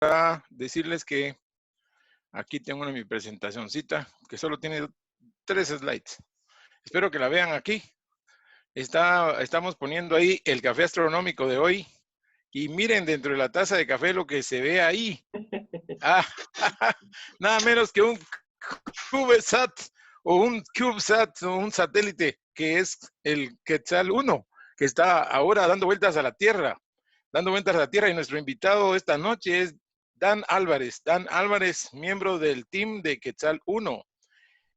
para decirles que aquí tengo mi presentacioncita que solo tiene 3 slides. Espero que la vean aquí. Estamos poniendo ahí el café astronómico de hoy y miren dentro de la taza de café lo que se ve ahí. Ah, nada menos que un CubeSat o un CubeSat o un satélite que es el Quetzal 1, que está ahora dando vueltas a la Tierra. Y nuestro invitado esta noche es Dan Álvarez. Dan Álvarez, miembro del team de Quetzal 1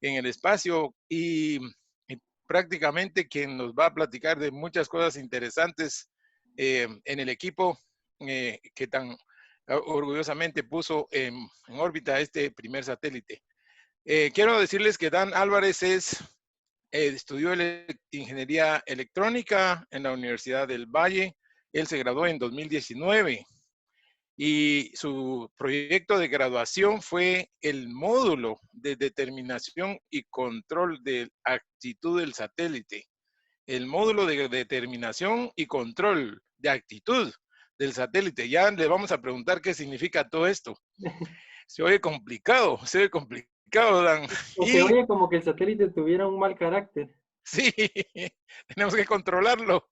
en el espacio y prácticamente quien nos va a platicar de muchas cosas interesantes en el equipo que tan orgullosamente puso en órbita este primer satélite. Quiero decirles que Dan Álvarez estudió ingeniería electrónica en la Universidad del Valle. Él se graduó en 2019 y su proyecto de graduación fue el módulo de determinación y control de actitud del satélite. El módulo de determinación y control de actitud del satélite. Ya le vamos a preguntar qué significa todo esto. Se oye complicado, Dan. O se oye como que el satélite tuviera un mal carácter. Sí, tenemos que controlarlo.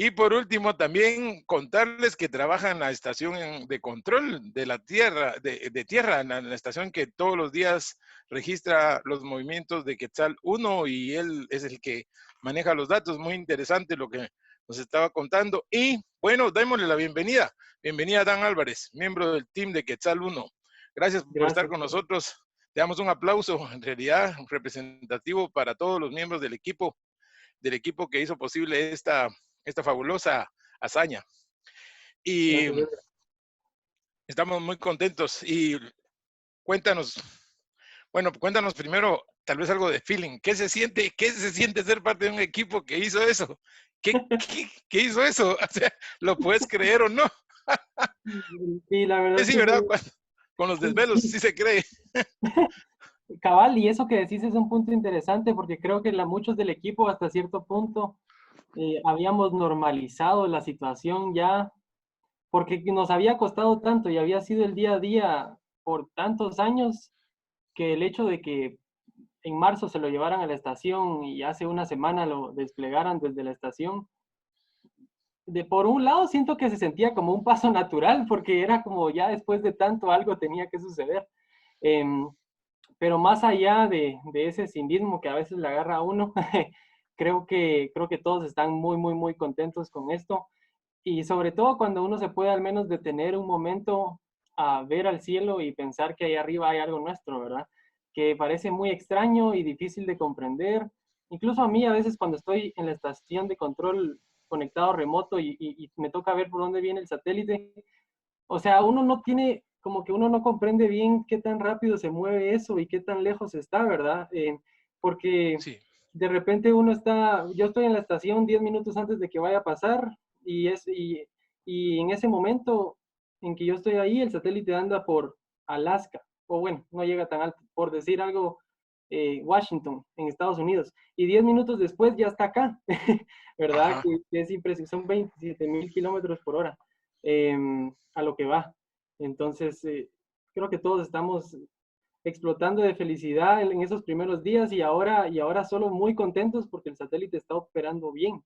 Y por último, también contarles que trabaja en la estación de control de la Tierra, de Tierra, en la estación que todos los días registra los movimientos de Quetzal 1 y él es el que maneja los datos. Muy interesante lo que nos estaba contando. Y bueno, démosle la bienvenida. Bienvenida, Dan Álvarez, miembro del team de Quetzal 1. Gracias por estar con nosotros. Te damos un aplauso, en realidad, representativo para todos los miembros del equipo que hizo posible esta fabulosa hazaña. Y estamos muy contentos. Y cuéntanos primero, tal vez algo de feeling. ¿Qué se siente ser parte de un equipo que hizo eso? ¿Qué hizo eso? O sea, ¿lo puedes creer o no? Sí, la verdad sí, ¿verdad? Con los desvelos, sí se cree. Cabal, y eso que decís es un punto interesante porque creo que muchos del equipo hasta cierto punto habíamos normalizado la situación ya, porque nos había costado tanto y había sido el día a día por tantos años que el hecho de que en marzo se lo llevaran a la estación y hace una semana lo desplegaran desde la estación, por un lado siento que se sentía como un paso natural porque era como ya después de tanto algo tenía que suceder. Pero más allá de ese cinismo que a veces le agarra a uno, creo que todos están muy contentos con esto. Y sobre todo cuando uno se puede al menos detener un momento a ver al cielo y pensar que ahí arriba hay algo nuestro, ¿verdad? Que parece muy extraño y difícil de comprender. Incluso a mí a veces cuando estoy en la estación de control conectado remoto y me toca ver por dónde viene el satélite, o sea, uno no tiene, como que uno no comprende bien qué tan rápido se mueve eso y qué tan lejos está, ¿verdad? Porque sí. de repente yo estoy en la estación 10 minutos antes de que vaya a pasar y en ese momento en que yo estoy ahí, el satélite anda por Alaska, o bueno, no llega tan alto, por decir algo, Washington, en Estados Unidos, y 10 minutos después ya está acá, ¿verdad? Que es impresionante, son 27,000 kilómetros por hora a lo que va. Entonces, creo que todos estamos explotando de felicidad en esos primeros días y ahora solo muy contentos porque el satélite está operando bien,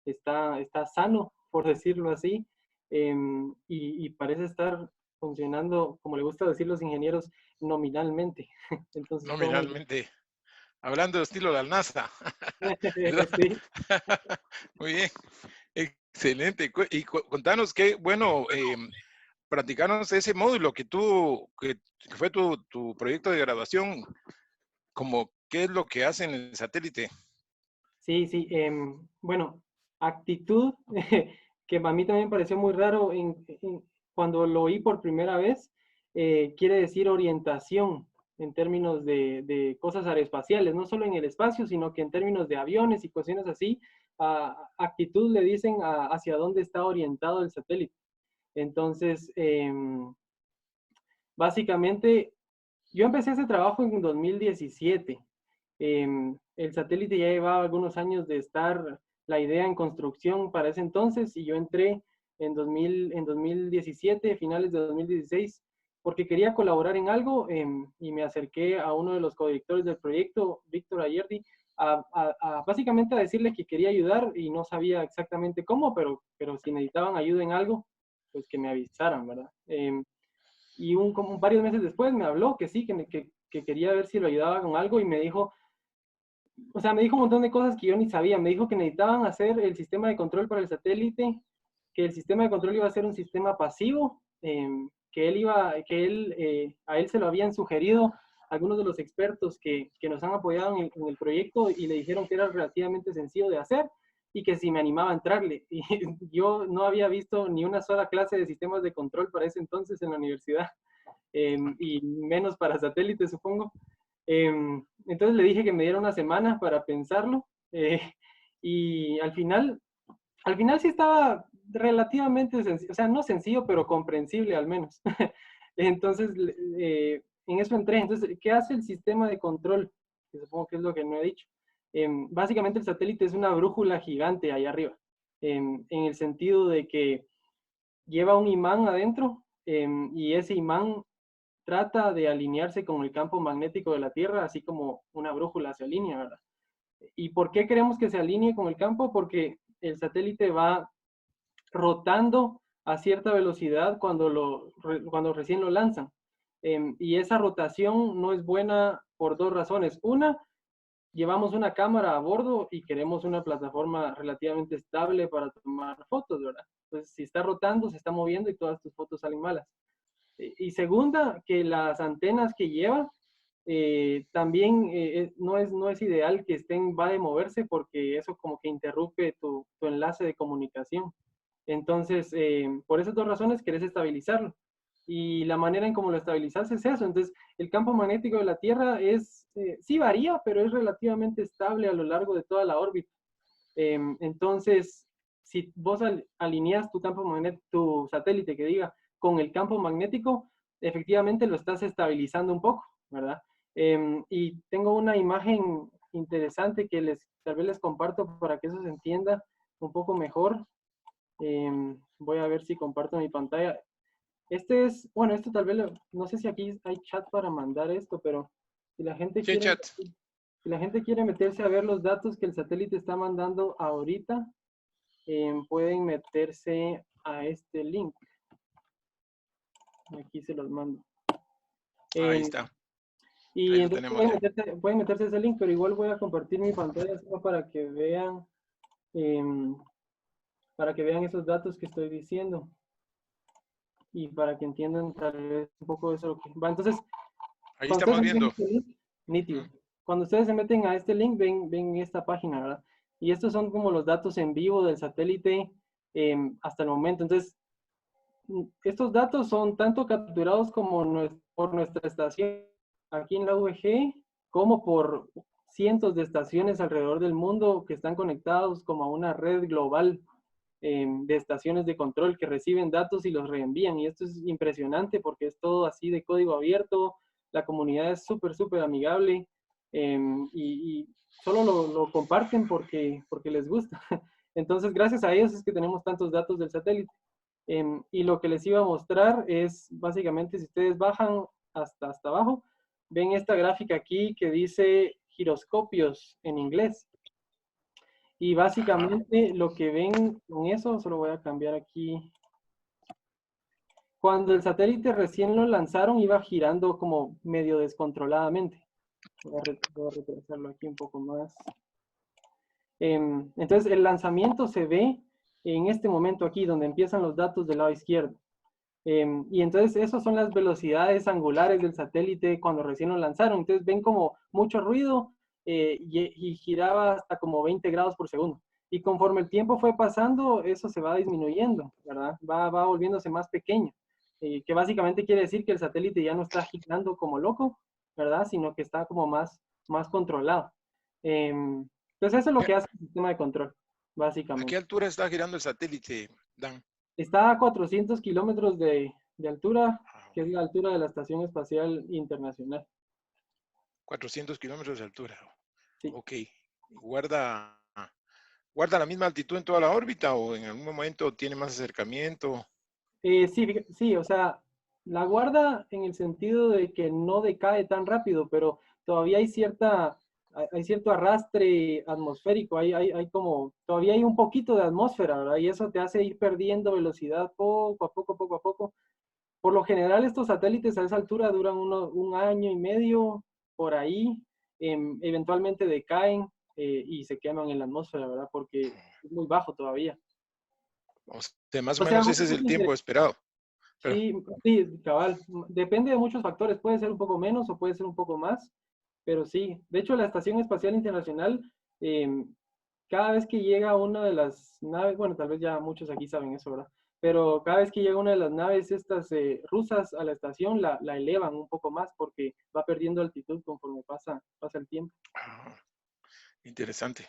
está sano, por decirlo así, y parece estar funcionando, como le gusta decir los ingenieros, nominalmente. Entonces, Nominalmente. Hablando de estilo de la NASA. sí. Muy bien. Excelente. Y contanos qué, bueno, platicarnos ese módulo que fue tu proyecto de graduación, como qué es lo que hace en el satélite. Sí, sí. Bueno, actitud, que a mí también pareció muy raro cuando lo oí por primera vez, quiere decir orientación en términos de cosas aeroespaciales, no solo en el espacio, sino que en términos de aviones y cuestiones así. Actitud le dicen hacia dónde está orientado el satélite. Entonces, básicamente, yo empecé ese trabajo en 2017. El satélite ya llevaba algunos años de estar la idea en construcción para ese entonces y yo entré en 2017, finales de 2016, porque quería colaborar en algo y me acerqué a uno de los codirectores del proyecto, Víctor Ayerdi, básicamente a decirle que quería ayudar y no sabía exactamente cómo, pero si necesitaban ayuda en algo, pues que me avisaran, ¿verdad? Y como varios meses después me habló que sí, que quería ver si lo ayudaba con algo y me dijo, o sea, me dijo un montón de cosas que yo ni sabía. Me dijo que necesitaban hacer el sistema de control para el satélite, que el sistema de control iba a ser un sistema pasivo, a él se lo habían sugerido algunos de los expertos que nos han apoyado en el proyecto y le dijeron que era relativamente sencillo de hacer y que si me animaba a entrarle. Y yo no había visto ni una sola clase de sistemas de control para ese entonces en la universidad, y menos para satélites, supongo. Entonces le dije que me diera una semana para pensarlo, y al final sí estaba relativamente sencillo, o sea, no sencillo, pero comprensible al menos. Entonces, en eso entré. Entonces, ¿qué hace el sistema de control? Que supongo que es lo que no he dicho. Básicamente el satélite es una brújula gigante ahí arriba, en el sentido de que lleva un imán adentro, y ese imán trata de alinearse con el campo magnético de la Tierra, así como una brújula se alinea, ¿verdad? ¿Y por qué queremos que se alinee con el campo? Porque el satélite va rotando a cierta velocidad cuando recién lo lanzan. Y esa rotación no es buena por dos razones. Una, llevamos una cámara a bordo y queremos una plataforma relativamente estable para tomar fotos, ¿verdad? Entonces, si está rotando, se está moviendo y todas tus fotos salen malas. Y segunda, que las antenas que lleva también no es ideal que va de moverse porque eso como que interrumpe tu enlace de comunicación. Entonces, por esas dos razones querés estabilizarlo. Y la manera en cómo lo estabilizas es eso. Entonces, el campo magnético de la Tierra sí varía, pero es relativamente estable a lo largo de toda la órbita. Entonces, si vos alineas tu campo magnético, tu satélite que diga, con el campo magnético, efectivamente lo estás estabilizando un poco, ¿verdad? Y tengo una imagen interesante que tal vez les comparto para que eso se entienda un poco mejor. Voy a ver si comparto mi pantalla. Bueno, esto tal vez, no sé si aquí hay chat para mandar esto, pero si la gente Sí, quiere, chat. si la gente quiere meterse a ver los datos que el satélite está mandando ahorita, pueden meterse a este link. Aquí se los mando. Ahí está. Y Ahí lo entonces tenemos ya. pueden meterse a ese link, pero igual voy a compartir mi pantalla solo para que vean esos datos que estoy diciendo y para que entiendan tal vez un poco de eso que va. Entonces, Ahí cuando ustedes estamos se meten a viendo. este link, nítido. Cuando ustedes se meten a este link, ven esta página, ¿verdad? Y estos son como los datos en vivo del satélite hasta el momento. Entonces, estos datos son tanto capturados como por nuestra estación aquí en la UVG, como por cientos de estaciones alrededor del mundo que están conectados como a una red global de estaciones de control que reciben datos y los reenvían. Y esto es impresionante porque es todo así de código abierto, la comunidad es súper, súper amigable, y solo lo comparten porque les gusta. Entonces, gracias a ellos es que tenemos tantos datos del satélite. Y lo que les iba a mostrar es básicamente si ustedes bajan hasta abajo, ven esta gráfica aquí que dice giroscopios en inglés. Y básicamente lo que ven con eso, solo voy a cambiar aquí. Cuando el satélite recién lo lanzaron, iba girando como medio descontroladamente. Voy a retrasarlo aquí un poco más. Entonces el lanzamiento se ve en este momento aquí, donde empiezan los datos del lado izquierdo. Y entonces esas son las velocidades angulares del satélite cuando recién lo lanzaron. Entonces ven como mucho ruido, y giraba hasta como 20 grados por segundo. Y conforme el tiempo fue pasando, eso se va disminuyendo, ¿verdad? Va volviéndose más pequeño, que básicamente quiere decir que el satélite ya no está girando como loco, ¿verdad? Sino que está como más controlado. Entonces eso es lo que hace el sistema de control, ¿A qué básicamente. altura está girando el satélite, Dan? Está a 400 kilómetros de altura, Ah, que es la altura de la Estación Espacial Internacional. 400 kilómetros de altura. Sí. Ok. ¿Guarda, ¿Guarda la misma altitud en toda la órbita o en algún momento tiene más acercamiento? Sí, sí, o sea, la guarda en el sentido de que no decae tan rápido, pero todavía hay cierto arrastre atmosférico, hay como, todavía hay un poquito de atmósfera, ¿verdad? Y eso te hace ir perdiendo velocidad poco a poco, poco a poco. Por lo general, estos satélites a esa altura duran un año y medio, por ahí, eventualmente decaen y se queman en la atmósfera, ¿verdad? Porque es muy bajo todavía. O sea, más o O sea, menos ese es el tiempo esperado. Pero, sí, sí, cabal. Depende de muchos factores. Puede ser un poco menos o puede ser un poco más, pero sí. De hecho, la Estación Espacial Internacional, cada vez que llega una de las naves, bueno, tal vez ya muchos aquí saben eso, ¿verdad? Pero cada vez que llega una de las naves estas rusas a la estación, la elevan un poco más porque va perdiendo altitud conforme pasa el tiempo. ah, interesante.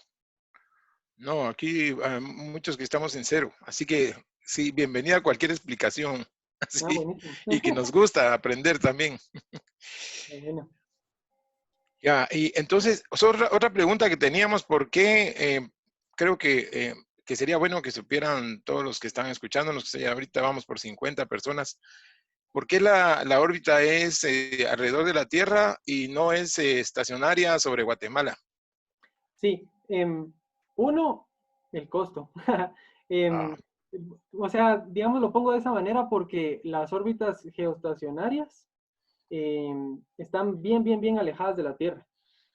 No, aquí muchos que estamos en cero. Así que sí, bienvenida a cualquier explicación. Ah, Así, buenísimo. y que nos gusta aprender también. Bueno. Ya, y entonces, otra pregunta que teníamos, ¿por qué creo que sería bueno que supieran todos los que están escuchándonos, que ahorita vamos por 50 personas, ¿por qué la órbita es alrededor de la Tierra y no es estacionaria sobre Guatemala? Sí, uno, el costo. Ah, Em, o sea, digamos, lo pongo de esa manera porque las órbitas geoestacionarias están bien, bien, bien alejadas de la Tierra,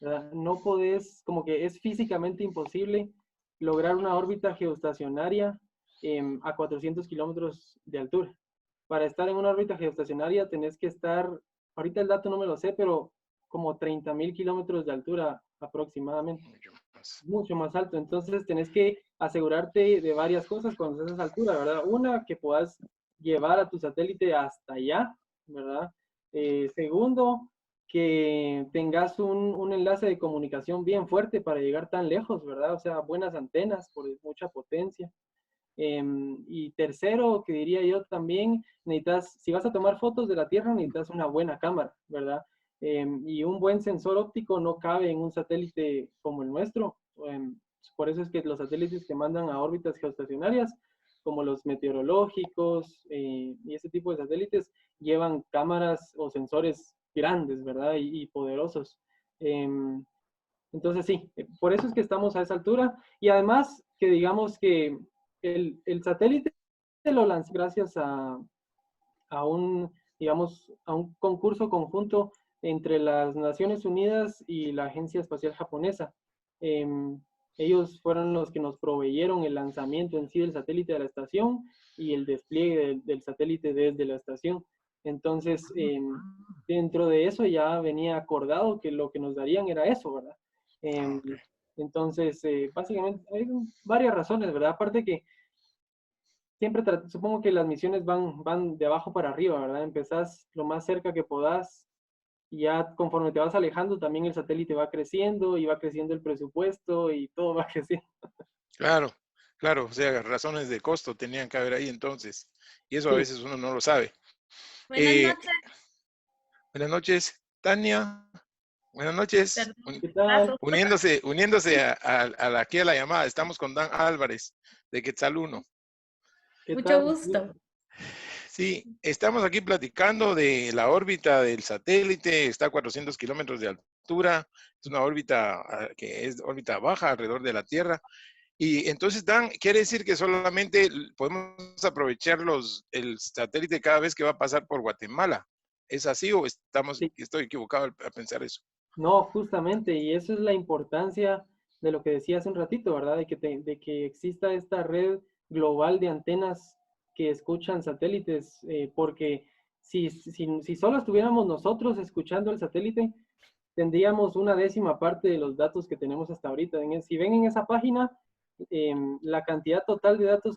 ¿verdad? No podés, como que es físicamente imposible lograr una órbita geoestacionaria a 400 kilómetros de altura. Para estar en una órbita geoestacionaria tenés que estar, ahorita el dato no me lo sé, pero como 30.000 kilómetros de altura aproximadamente, mucho más. mucho más alto. Entonces tenés que asegurarte de varias cosas cuando estás a esa altura, ¿verdad? Una, que puedas llevar a tu satélite hasta allá, ¿verdad? Segundo, que tengas un enlace de comunicación bien fuerte para llegar tan lejos, ¿verdad? O sea, buenas antenas por mucha potencia. Y tercero, que diría yo también, necesitas, si vas a tomar fotos de la Tierra, necesitas una buena cámara, ¿verdad? Y un buen sensor óptico no cabe en un satélite como el nuestro. Por eso es que los satélites que mandan a órbitas geoestacionarias, como los meteorológicos y ese tipo de satélites, llevan cámaras o sensores grandes, ¿verdad? Y poderosos. Entonces sí, por eso es que estamos a esa altura. Y además que digamos que el satélite lo lanzó gracias a un, digamos, a un concurso conjunto entre las Naciones Unidas y la Agencia Espacial Japonesa. Em, Ellos fueron los que nos proveyeron el lanzamiento en sí del satélite de la estación y el despliegue del satélite desde la estación. Entonces, dentro de eso ya venía acordado que lo que nos darían era eso, ¿verdad? Ah, Em, ok. entonces, básicamente, hay varias razones, ¿verdad? Aparte que siempre supongo que las misiones van de abajo para arriba, ¿verdad? Empezás lo más cerca que podás y ya conforme te vas alejando, también el satélite va creciendo y va creciendo el presupuesto y todo va creciendo. Claro, claro, o sea, razones de costo tenían que haber ahí entonces. Y eso a Sí, veces uno no lo sabe. Buenas Eh, noches, buenas noches, Tania. Buenas noches. perdón, ¿qué tal? paso. Uniéndose aquí a la llamada. Estamos con Dan Álvarez de Quetzal 1. ¿Qué Mucho tal? gusto. Sí, estamos aquí platicando de la órbita del satélite. Está a 400 kilómetros de altura. Es una órbita que es órbita baja alrededor de la Tierra. Y entonces, Dan, quiere decir que solamente podemos aprovechar el satélite cada vez que va a pasar por Guatemala. ¿Es así o Sí. estoy equivocado al pensar eso? No, justamente, y eso es la importancia de lo que decía hace un ratito, ¿verdad? De que exista esta red global de antenas que escuchan satélites, porque si solo estuviéramos nosotros escuchando el satélite, tendríamos una décima parte de los datos que tenemos hasta ahorita. Si ven en esa página, la cantidad total de datos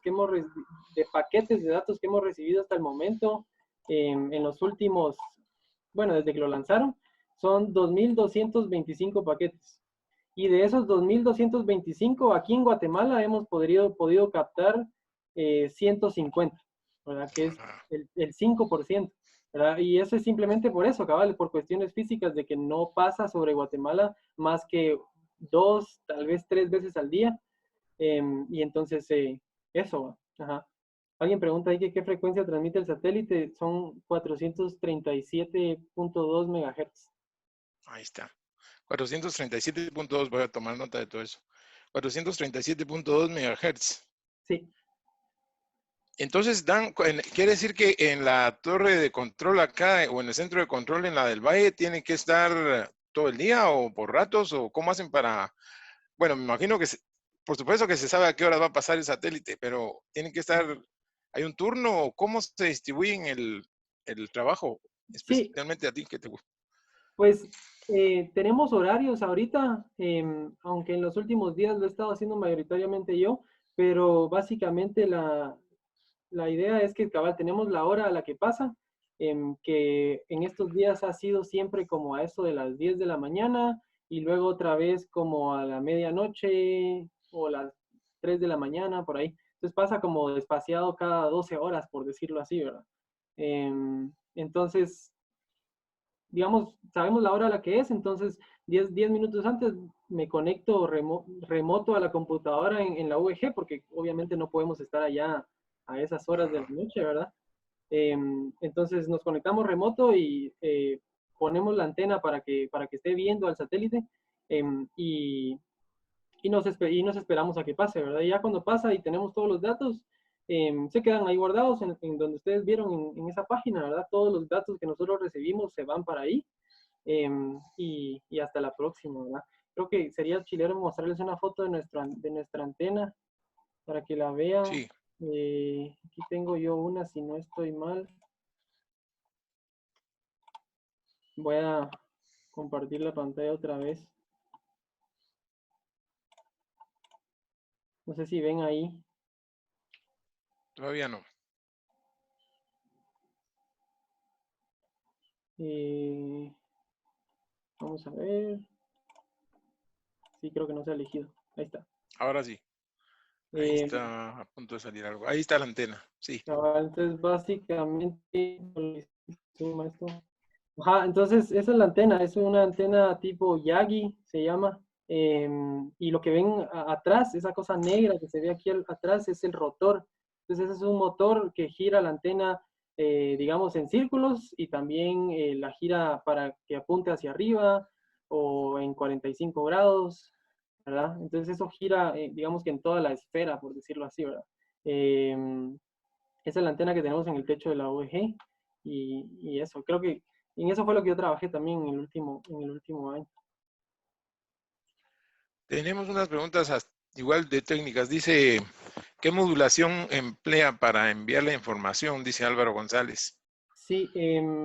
de paquetes de datos que hemos recibido hasta el momento, en los últimos, bueno, desde que lo lanzaron, son 2.225 paquetes. Y de esos 2.225, aquí en Guatemala hemos podido captar 150, ¿verdad? Que es Ah, el 5%, ¿verdad? Y eso es simplemente por eso, cabal, por cuestiones físicas de que no pasa sobre Guatemala más que 2, tal vez 3 veces al día. Y entonces, eso, ajá. Alguien pregunta ahí que qué frecuencia transmite el satélite. Son 437.2 megahertz. Ahí está. 437.2, voy a tomar nota de todo eso. 437.2 megahertz. Sí. Entonces, quiere decir que en la torre de control acá o en el centro de control en la del Valle tiene que estar todo el día o por ratos o cómo hacen para, bueno, me imagino que por supuesto que se sabe a qué hora va a pasar el satélite, pero tiene que estar, ¿hay un turno o cómo se distribuye el trabajo, Sí, especialmente a ti que te gusta? pues tenemos horarios ahorita, aunque en los últimos días lo he estado haciendo mayoritariamente yo, pero básicamente la idea es que cabal tenemos la hora a la que pasa, que en estos días ha sido siempre como a eso de las 10 de la mañana y luego otra vez como a la medianoche o las 3 de la mañana, por ahí. Entonces pasa como despaciado cada 12 horas, por decirlo así, ¿verdad? Entonces, digamos, sabemos la hora a la que es, entonces 10 minutos antes me conecto remoto a la computadora en la UEG, porque obviamente no podemos estar allá a esas horas de la Ajá. noche, ¿verdad? Entonces nos conectamos remoto y ponemos la antena para que esté viendo al satélite y nos esperamos a que pase, ¿verdad? Y ya cuando pasa y tenemos todos los datos, se quedan ahí guardados en donde ustedes vieron en esa página, ¿verdad? Todos los datos que nosotros recibimos se van para ahí y hasta la próxima, ¿verdad? Creo que sería chilero mostrarles una foto de nuestra antena para que la vean. Sí, Aquí tengo yo una, si no estoy mal. Voy a compartir la pantalla otra vez. No sé si ven ahí. todavía no. Eh, Vamos a ver. Sí, creo que no se ha elegido. Ahí está. Ahora sí. Ahí Eh, está a punto de salir algo. Ahí está la antena. Sí. Entonces, básicamente, suma esto. Ajá, entonces esa es la antena, es una antena tipo Yagi, se llama. Y lo que ven atrás, esa cosa negra que se ve aquí atrás, es el rotor. Entonces, ese es un motor que gira la antena, digamos, en círculos y también la gira para que apunte hacia arriba o en 45 grados, ¿verdad? Entonces, eso gira, digamos que en toda la esfera, por decirlo así, ¿verdad? Esa es la antena que tenemos en el techo de la OEG y eso, creo que en eso fue lo que yo trabajé también en el último año. Tenemos unas preguntas igual de técnicas. Dice, ¿qué modulación emplea para enviar la información? Dice Álvaro González. Sí,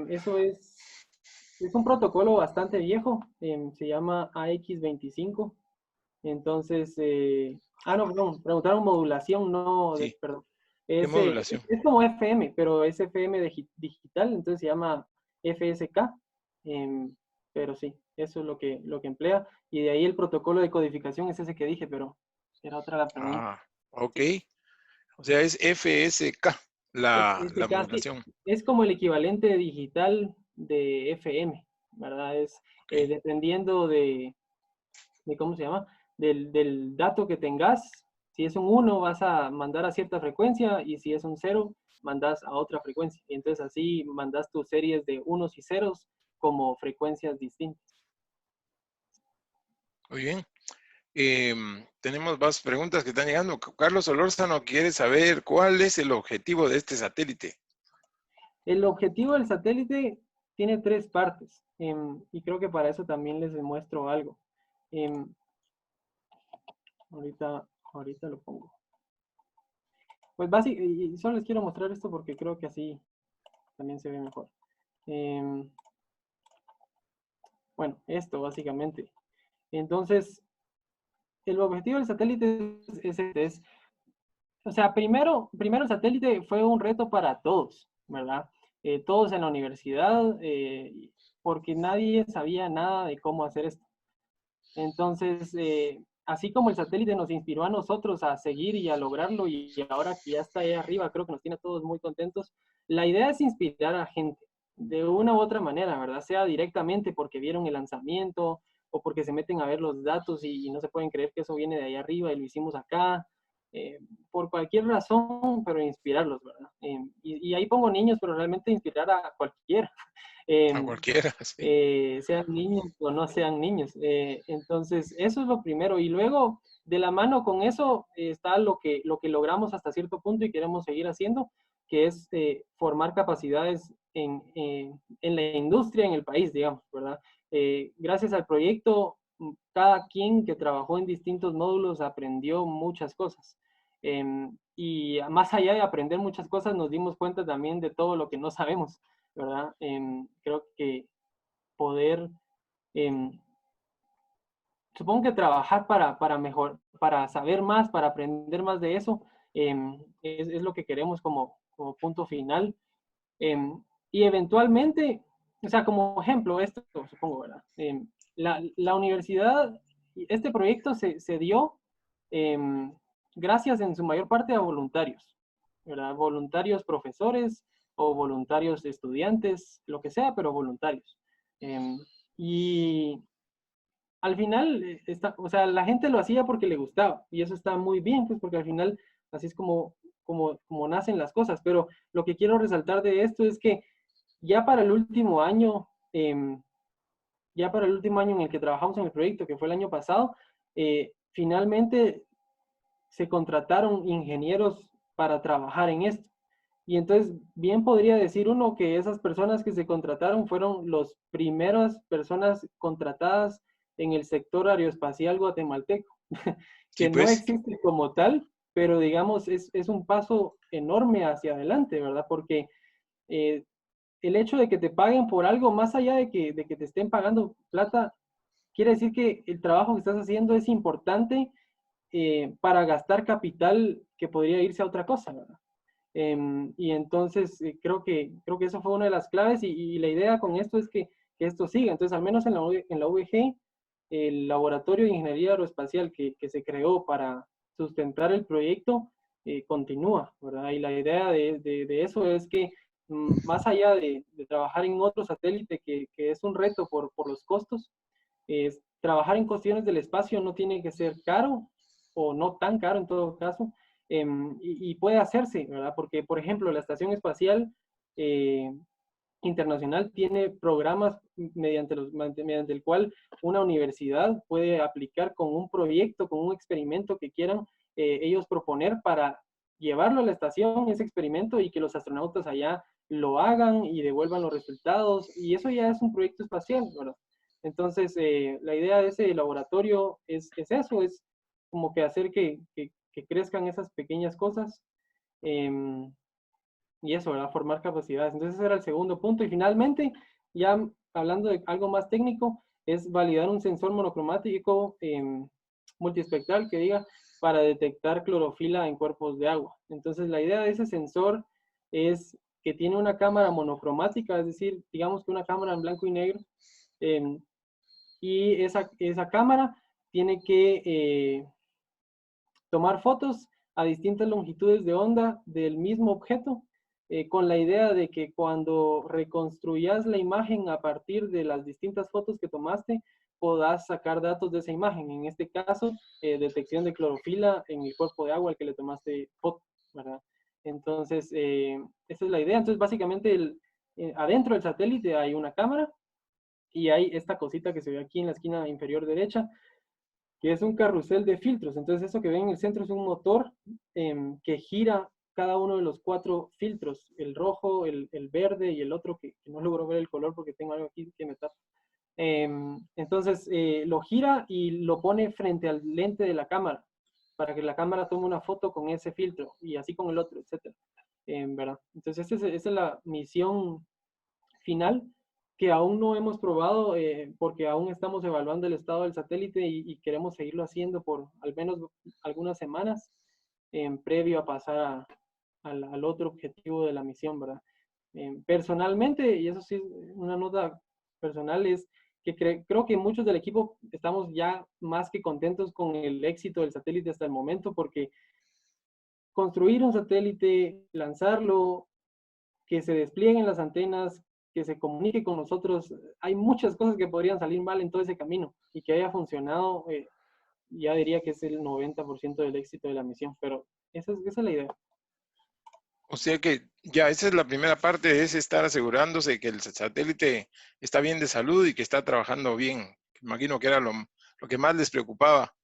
eso es un protocolo bastante viejo, se llama AX25. Entonces, no, perdón, preguntaron modulación, no, Sí, perdón. ¿qué Es modulación? es como FM, pero es FM digital, entonces se llama FSK. em, pero sí, eso es lo que emplea. Y de ahí el protocolo de codificación es ese que dije, pero era otra la pregunta. Ah, ok. Sí, O sea, es FSK la FSK, sí, modulación. es como el equivalente digital de FM, ¿verdad? Es Ok. dependiendo de ¿cómo se llama? Del dato que tengas. Si es un 1, vas a mandar a cierta frecuencia y si es un 0, mandas a otra frecuencia. Y entonces así mandas tus series de unos y ceros como frecuencias distintas. Muy bien. Tenemos más preguntas que están llegando. Carlos Solórzano quiere saber cuál es el objetivo de este satélite. El objetivo del satélite tiene 3 partes y creo que para eso también les demuestro algo. Em, ahorita lo pongo. Pues básicamente, y solo les quiero mostrar esto porque creo que así también se ve mejor. Em, bueno, esto básicamente. Entonces, el objetivo del satélite o sea, primero el satélite fue un reto para todos, ¿verdad? Todos en la universidad, porque nadie sabía nada de cómo hacer esto. Entonces, así como el satélite nos inspiró a nosotros a seguir y a lograrlo, y ahora que ya está ahí arriba, creo que nos tiene a todos muy contentos, la idea es inspirar a gente de una u otra manera, ¿verdad? Sea directamente porque vieron el lanzamiento o porque se meten a ver los datos y no se pueden creer que eso viene de ahí arriba y lo hicimos acá, por cualquier razón, pero inspirarlos, ¿verdad? Y ahí pongo niños, pero realmente inspirar a cualquiera, A cualquiera, sí. sean niños o no sean niños. Entonces, eso es lo primero. Y luego, de la mano con eso, está lo que logramos hasta cierto punto y queremos seguir haciendo, que es formar capacidades en la industria, en el país, digamos, ¿verdad? Gracias al proyecto, cada quien que trabajó en distintos módulos aprendió muchas cosas. Y más allá de aprender muchas cosas, nos dimos cuenta también de todo lo que no sabemos, ¿verdad? Creo que poder, em, supongo que trabajar para mejor, para saber más, para aprender más de eso, es lo que queremos como punto final. Y eventualmente, o sea, como ejemplo, esto supongo, ¿verdad? La universidad, este proyecto se dio em, gracias en su mayor parte a voluntarios, ¿verdad? Voluntarios profesores o voluntarios estudiantes, lo que sea, pero voluntarios. Y al final, o sea, la gente lo hacía porque le gustaba y eso está muy bien, pues porque al final así es como nacen las cosas. Pero lo que quiero resaltar de esto es que ya para el último año, ya para el último año en el que trabajamos en el proyecto, que fue el año pasado, finalmente se contrataron ingenieros para trabajar en esto. Y entonces, bien podría decir uno que esas personas que se contrataron fueron las primeras personas contratadas en el sector aeroespacial guatemalteco, Sí, que no pues, existe como tal, pero digamos es un paso enorme hacia adelante, ¿verdad? Porque eh, el hecho de que te paguen por algo, más allá de que te estén pagando plata, quiere decir que el trabajo que estás haciendo es importante para gastar capital que podría irse a otra cosa, ¿verdad? Y entonces creo que eso fue una de las claves y la idea con esto es que esto siga. Entonces, al menos en la UVG, el laboratorio de ingeniería aeroespacial que se creó para sustentar el proyecto continúa, ¿verdad? Y la idea de eso es que más allá de trabajar en otro satélite, que es un reto por los costos, trabajar en cuestiones del espacio no tiene que ser caro o no tan caro en todo caso, y puede hacerse, ¿verdad? Porque, por ejemplo, la Estación Espacial Internacional tiene programas mediante el cual una universidad puede aplicar con un proyecto, con un experimento que quieran ellos proponer para llevarlo a la estación, ese experimento, y que los astronautas allá lo hagan y devuelvan los resultados, y eso ya es un proyecto espacial, ¿verdad? Entonces, la idea de ese laboratorio es eso, es como que hacer que crezcan esas pequeñas cosas. Y eso, ¿verdad? Formar capacidades. Entonces ese era el segundo punto. Y finalmente, ya hablando de algo más técnico, es validar un sensor monocromático multiespectral que diga para detectar clorofila en cuerpos de agua. Entonces la idea de ese sensor es que tiene una cámara monocromática, es decir, digamos que una cámara en blanco y negro, eh, y esa cámara tiene que tomar fotos a distintas longitudes de onda del mismo objeto, con la idea de que cuando reconstruyas la imagen a partir de las distintas fotos que tomaste, podás sacar datos de esa imagen. En este caso, detección de clorofila en el cuerpo de agua al que le tomaste foto, ¿verdad? Entonces, esa es la idea. Entonces, básicamente, adentro del satélite hay una cámara y hay esta cosita que se ve aquí en la esquina inferior derecha, que es un carrusel de filtros. Entonces, eso que ven en el centro es un motor que gira cada uno de los 4 filtros, el rojo, el verde y el otro que no logro ver el color porque tengo algo aquí que me tapa. Entonces, lo gira y lo pone frente al lente de la cámara para que la cámara tome una foto con ese filtro y así con el otro, etc. ¿Verdad? Entonces, esa es la misión final que aún no hemos probado porque aún estamos evaluando el estado del satélite y queremos seguirlo haciendo por al menos algunas semanas previo a pasar al otro objetivo de la misión, ¿verdad? Personalmente, y eso sí, una nota personal es que creo que muchos del equipo estamos ya más que contentos con el éxito del satélite hasta el momento porque construir un satélite, lanzarlo, que se desplieguen las antenas, que se comunique con nosotros. Hay muchas cosas que podrían salir mal en todo ese camino y que haya funcionado. ya diría que es el 90% del éxito de la misión, pero esa es la idea. O sea que ya esa es la primera parte, es estar asegurándose que el satélite está bien de salud y que está trabajando bien. Imagino que era lo que más les preocupaba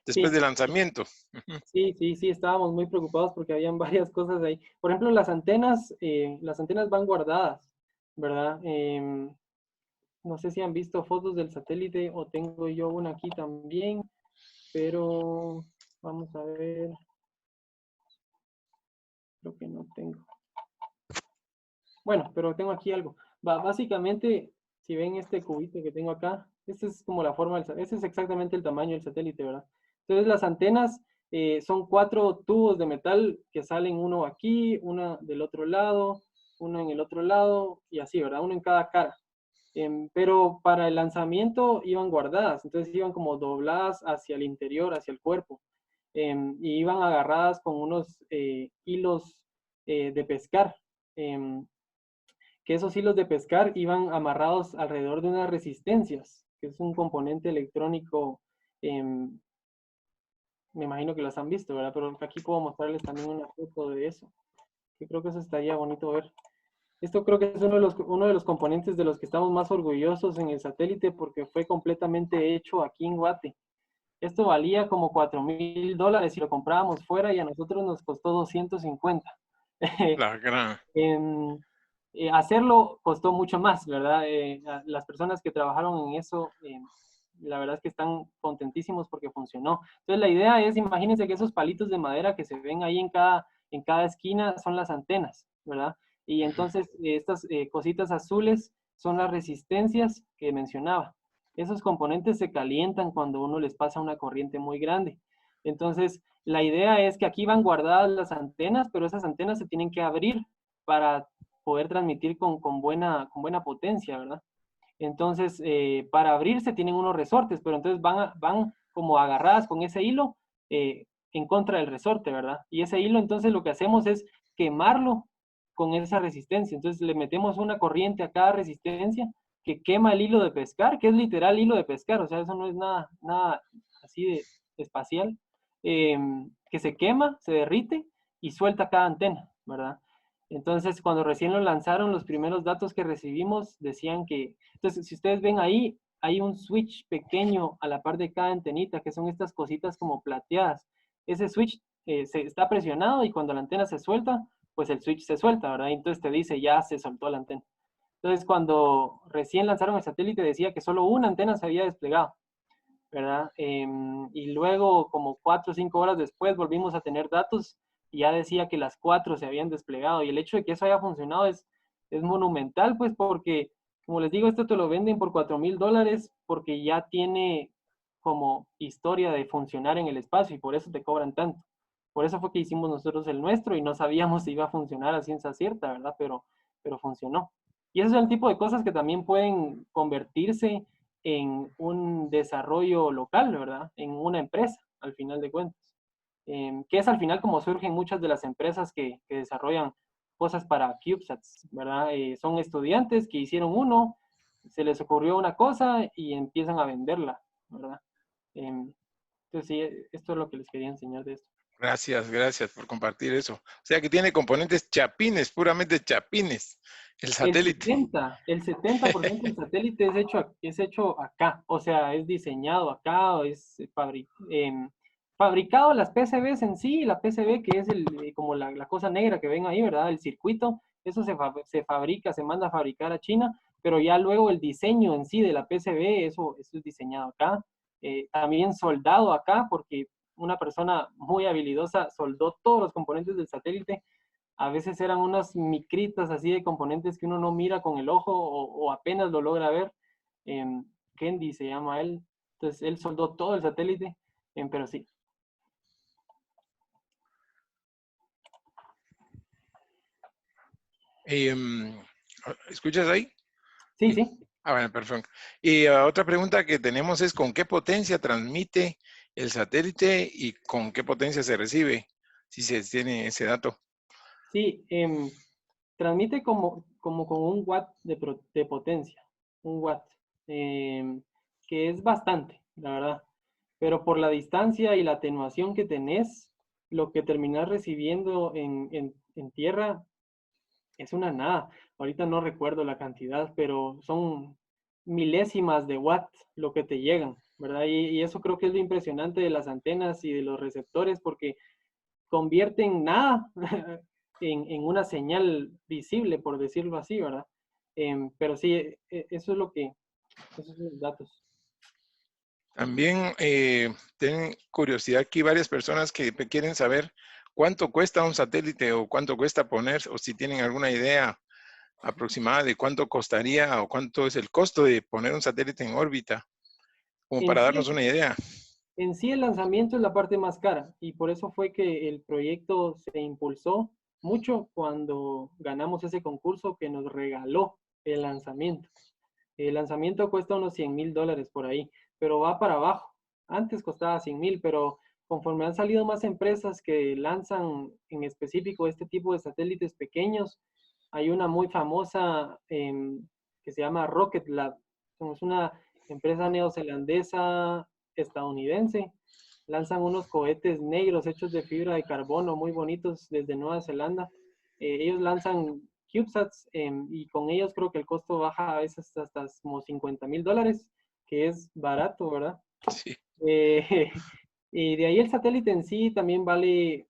después Sí, del lanzamiento. Ujú. sí, estábamos muy preocupados porque habían varias cosas ahí. Por ejemplo, las antenas van guardadas, ¿verdad? No sé si han visto fotos del satélite o tengo yo una aquí también, pero vamos a ver, creo que no tengo. Bueno, pero tengo aquí algo. Básicamente, si ven este cubito que tengo acá, esta es como la forma ese es exactamente el tamaño del satélite, ¿verdad? Entonces las antenas son 4 tubos de metal que salen uno aquí, una del otro lado, uno en el otro lado y así, ¿verdad? Uno en cada cara. Pero para el lanzamiento iban guardadas, entonces iban como dobladas hacia el interior, hacia el cuerpo, y iban agarradas con unos hilos de pescar. em, que esos hilos de pescar iban amarrados alrededor de unas resistencias, que es un componente electrónico, me imagino que las han visto, ¿verdad? Pero aquí puedo mostrarles también una foto de eso, que creo que eso estaría bonito ver. Esto creo que es uno de los componentes de los que estamos más orgullosos en el satélite porque fue completamente hecho aquí en Guate. Esto valía como $4,000 si lo comprábamos fuera y a nosotros nos costó 250. La gran. Hacerlo costó mucho más, ¿verdad? Las personas que trabajaron en eso, la verdad es que están contentísimos porque funcionó. Entonces la idea es, imagínense que esos palitos de madera que se ven ahí en cada esquina son las antenas, ¿verdad? Y entonces estas cositas azules son las resistencias que mencionaba. Esos componentes se calientan cuando uno les pasa una corriente muy grande. Entonces, la idea es que aquí van guardadas las antenas, pero esas antenas se tienen que abrir para poder transmitir con buena potencia, ¿verdad? Entonces, para abrirse tienen unos resortes, pero entonces van como agarradas con ese hilo en contra del resorte, ¿verdad? Y ese hilo, entonces lo que hacemos es quemarlo con esa resistencia. Entonces le metemos una corriente a cada resistencia que quema el hilo de pescar, que es literal hilo de pescar, o sea, eso no es nada así de espacial, que se quema, se derrite y suelta cada antena, ¿verdad? Entonces, cuando recién lo lanzaron, los primeros datos que recibimos decían que, entonces, si ustedes ven ahí, hay un switch pequeño a la par de cada antenita, que son estas cositas como plateadas. Ese switch se está presionado y cuando la antena se suelta, pues el switch se suelta, ¿verdad? Entonces te dice, ya se soltó la antena. Entonces, cuando recién lanzaron el satélite, decía que solo una antena se había desplegado, ¿verdad? Y luego, como 4 o 5 horas después, volvimos a tener datos y ya decía que las 4 se habían desplegado. Y el hecho de que eso haya funcionado es monumental, pues porque, como les digo, esto te lo venden por $4,000 porque ya tiene como historia de funcionar en el espacio y por eso te cobran tanto. Por eso fue que hicimos nosotros el nuestro y no sabíamos si iba a funcionar a ciencia cierta, ¿verdad? Pero funcionó. Y ese es el tipo de cosas que también pueden convertirse en un desarrollo local, ¿verdad? En una empresa, al final de cuentas. Que es al final como surgen muchas de las empresas que desarrollan cosas para CubeSats, ¿verdad? Son estudiantes que hicieron uno, se les ocurrió una cosa y empiezan a venderla, ¿verdad? Entonces, sí, esto es lo que les quería enseñar de esto. Gracias por compartir eso. O sea que tiene componentes chapines, puramente chapines, el El satélite. 70% del satélite es hecho acá, o sea, es diseñado acá, o es fabricado las PCBs en sí, la PCB que es como la cosa negra que ven ahí, ¿verdad? El circuito, eso se fabrica, se manda a fabricar a China, pero ya luego el diseño en sí de la PCB, eso es diseñado acá. También soldado acá, porque una persona muy habilidosa soldó todos los componentes del satélite. A veces eran unas micritas así de componentes que uno no mira con el ojo o apenas lo logra ver. Kendi se llama él. Entonces él soldó todo el satélite, pero sí. ¿Escuchas ahí? Sí, sí. Bueno, perfecto. Y otra pregunta que tenemos es, ¿con qué potencia transmite el satélite y con qué potencia se recibe? Si se tiene ese dato. Sí, transmite como con 1 watt de potencia. 1 watt. Que es bastante, la verdad. pero por la distancia y la atenuación que tenés, lo que terminás recibiendo en tierra es una nada. Ahorita no recuerdo la cantidad, pero son milésimas de watt lo que te llegan, ¿verdad? Y eso creo que es lo impresionante de las antenas y de los receptores, porque convierten nada en una señal visible, por decirlo así, ¿verdad? Pero sí, eso es lo que, esos son los datos. También tienen curiosidad aquí varias personas que quieren saber cuánto cuesta un satélite o cuánto cuesta poner, o si tienen alguna idea aproximada de cuánto costaría o cuánto es el costo de poner un satélite en órbita, como En para sí, darnos una idea. en sí el lanzamiento es la parte más cara y por eso fue que el proyecto se impulsó mucho cuando ganamos ese concurso que nos regaló el lanzamiento. El lanzamiento cuesta unos $100,000 por ahí, pero va para abajo. Antes costaba 100,000, pero conforme han salido más empresas que lanzan en específico este tipo de satélites pequeños, hay una muy famosa que se llama Rocket Lab. Es una empresa neozelandesa estadounidense. Lanzan unos cohetes negros hechos de fibra de carbono muy bonitos desde Nueva Zelanda. Ellos lanzan CubeSats y con ellos creo que el costo baja a veces hasta como $50,000, que es barato, ¿verdad? Sí, Y de ahí el satélite en sí también vale,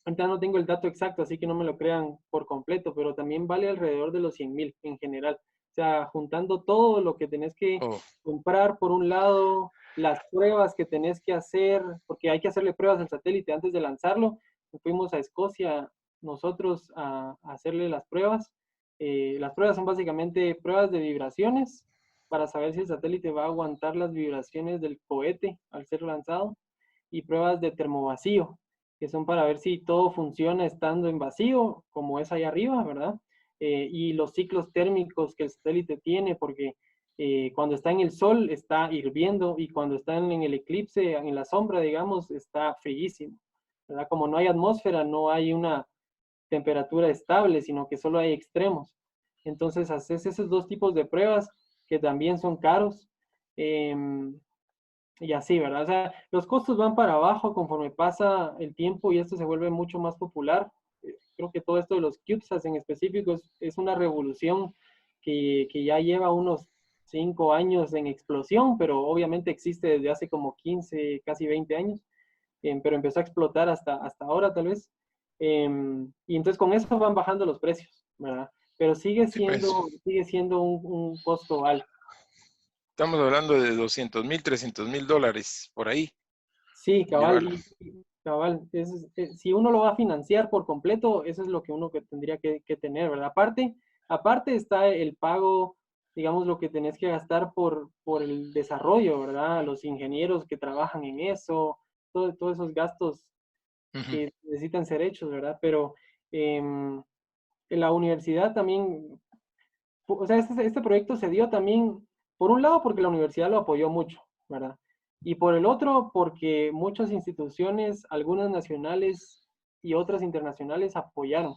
ahorita no tengo el dato exacto, así que no me lo crean por completo, pero también vale alrededor de los 100,000 en general. O sea, juntando todo lo que tenés que oh, comprar por un lado, las pruebas que tenés que hacer, porque hay que hacerle pruebas al satélite antes de lanzarlo. Fuimos a Escocia nosotros a hacerle las pruebas. Las pruebas son básicamente pruebas de vibraciones para saber si el satélite va a aguantar las vibraciones del cohete al ser lanzado y pruebas de termovacío, que son para ver si todo funciona estando en vacío, como es ahí arriba, ¿verdad? Y los ciclos térmicos que el satélite tiene, porque cuando está en el sol está hirviendo y cuando está en el eclipse, en la sombra, digamos, está fríísimo, ¿verdad? Como no hay atmósfera, no hay una temperatura estable, sino que solo hay extremos. Entonces, haces esos dos tipos de pruebas que también son caros. Eh, y así, ¿verdad? O sea, los costos van para abajo conforme pasa el tiempo y esto se vuelve mucho más popular. Creo que todo esto de los CubeSats en específico es una revolución que ya lleva unos 5 años en explosión, pero obviamente existe desde hace como 15, casi 20 años, pero empezó a explotar hasta ahora tal vez. Y entonces con eso van bajando los precios, ¿verdad? Pero sí, pues. sigue siendo un costo alto. Estamos hablando de 200,000, $300,000 por ahí, Sí, cabal, llevarlo. cabal. Si uno lo va a financiar por completo, eso es lo que uno que tendría que tener, ¿verdad? Aparte está el pago, digamos, lo que tenés que gastar por el desarrollo, ¿verdad? Los ingenieros que trabajan en eso, todos esos gastos Ujú. que necesitan ser hechos, ¿verdad? Pero en la universidad también, o sea, este proyecto se dio también, por un lado, porque la universidad lo apoyó mucho, ¿verdad? Y por el otro, porque muchas instituciones, algunas nacionales y otras internacionales apoyaron,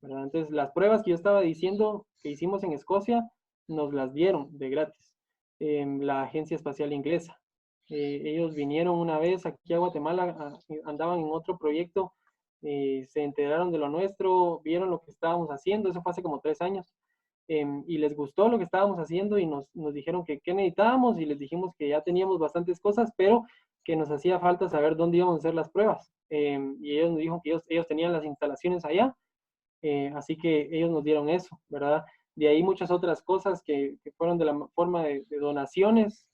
¿verdad? Entonces, las pruebas que yo estaba diciendo que hicimos en Escocia, nos las dieron de gratis, la Agencia Espacial Inglesa. Ellos vinieron una vez aquí a Guatemala, andaban en otro proyecto, se enteraron de lo nuestro, vieron lo que estábamos haciendo, eso fue hace como 3 años, y les gustó lo que estábamos haciendo y nos dijeron que qué necesitábamos y les dijimos que ya teníamos bastantes cosas, pero que nos hacía falta saber dónde íbamos a hacer las pruebas. Y ellos nos dijeron que ellos tenían las instalaciones allá, así que ellos nos dieron eso, ¿verdad? De ahí muchas otras cosas que fueron de la forma de donaciones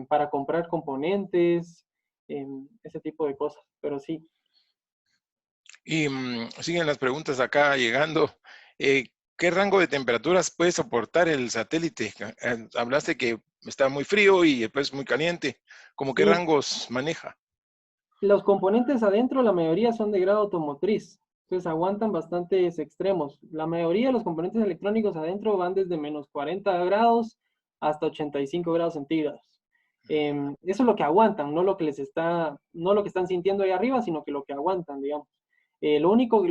para comprar componentes, ese tipo de cosas, pero sí. Y siguen las preguntas acá llegando. ¿Qué rango de temperaturas puede soportar el satélite? Hablaste que está muy frío y después muy caliente. ¿Cómo qué Sí, rangos maneja? los componentes adentro, la mayoría son de grado automotriz, entonces aguantan bastantes extremos. La mayoría de los componentes electrónicos adentro van desde menos 40 grados hasta 85 grados centígrados. Eso es lo que aguantan, no lo que están sintiendo ahí arriba, sino que lo que aguantan, digamos. El único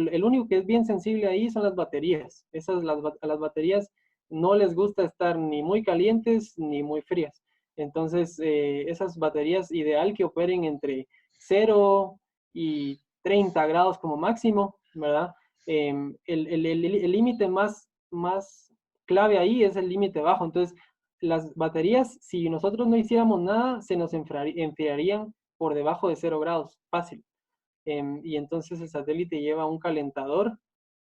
que es bien sensible ahí son las baterías. A las baterías no les gusta estar ni muy calientes ni muy frías. Entonces, esas baterías ideal que operen entre 0 y 30 grados como máximo, ¿verdad? El límite más clave ahí es el límite bajo. Entonces, las baterías, si nosotros no hiciéramos nada, se nos enfriarían por debajo de 0 grados, fácil. Y entonces el satélite lleva un calentador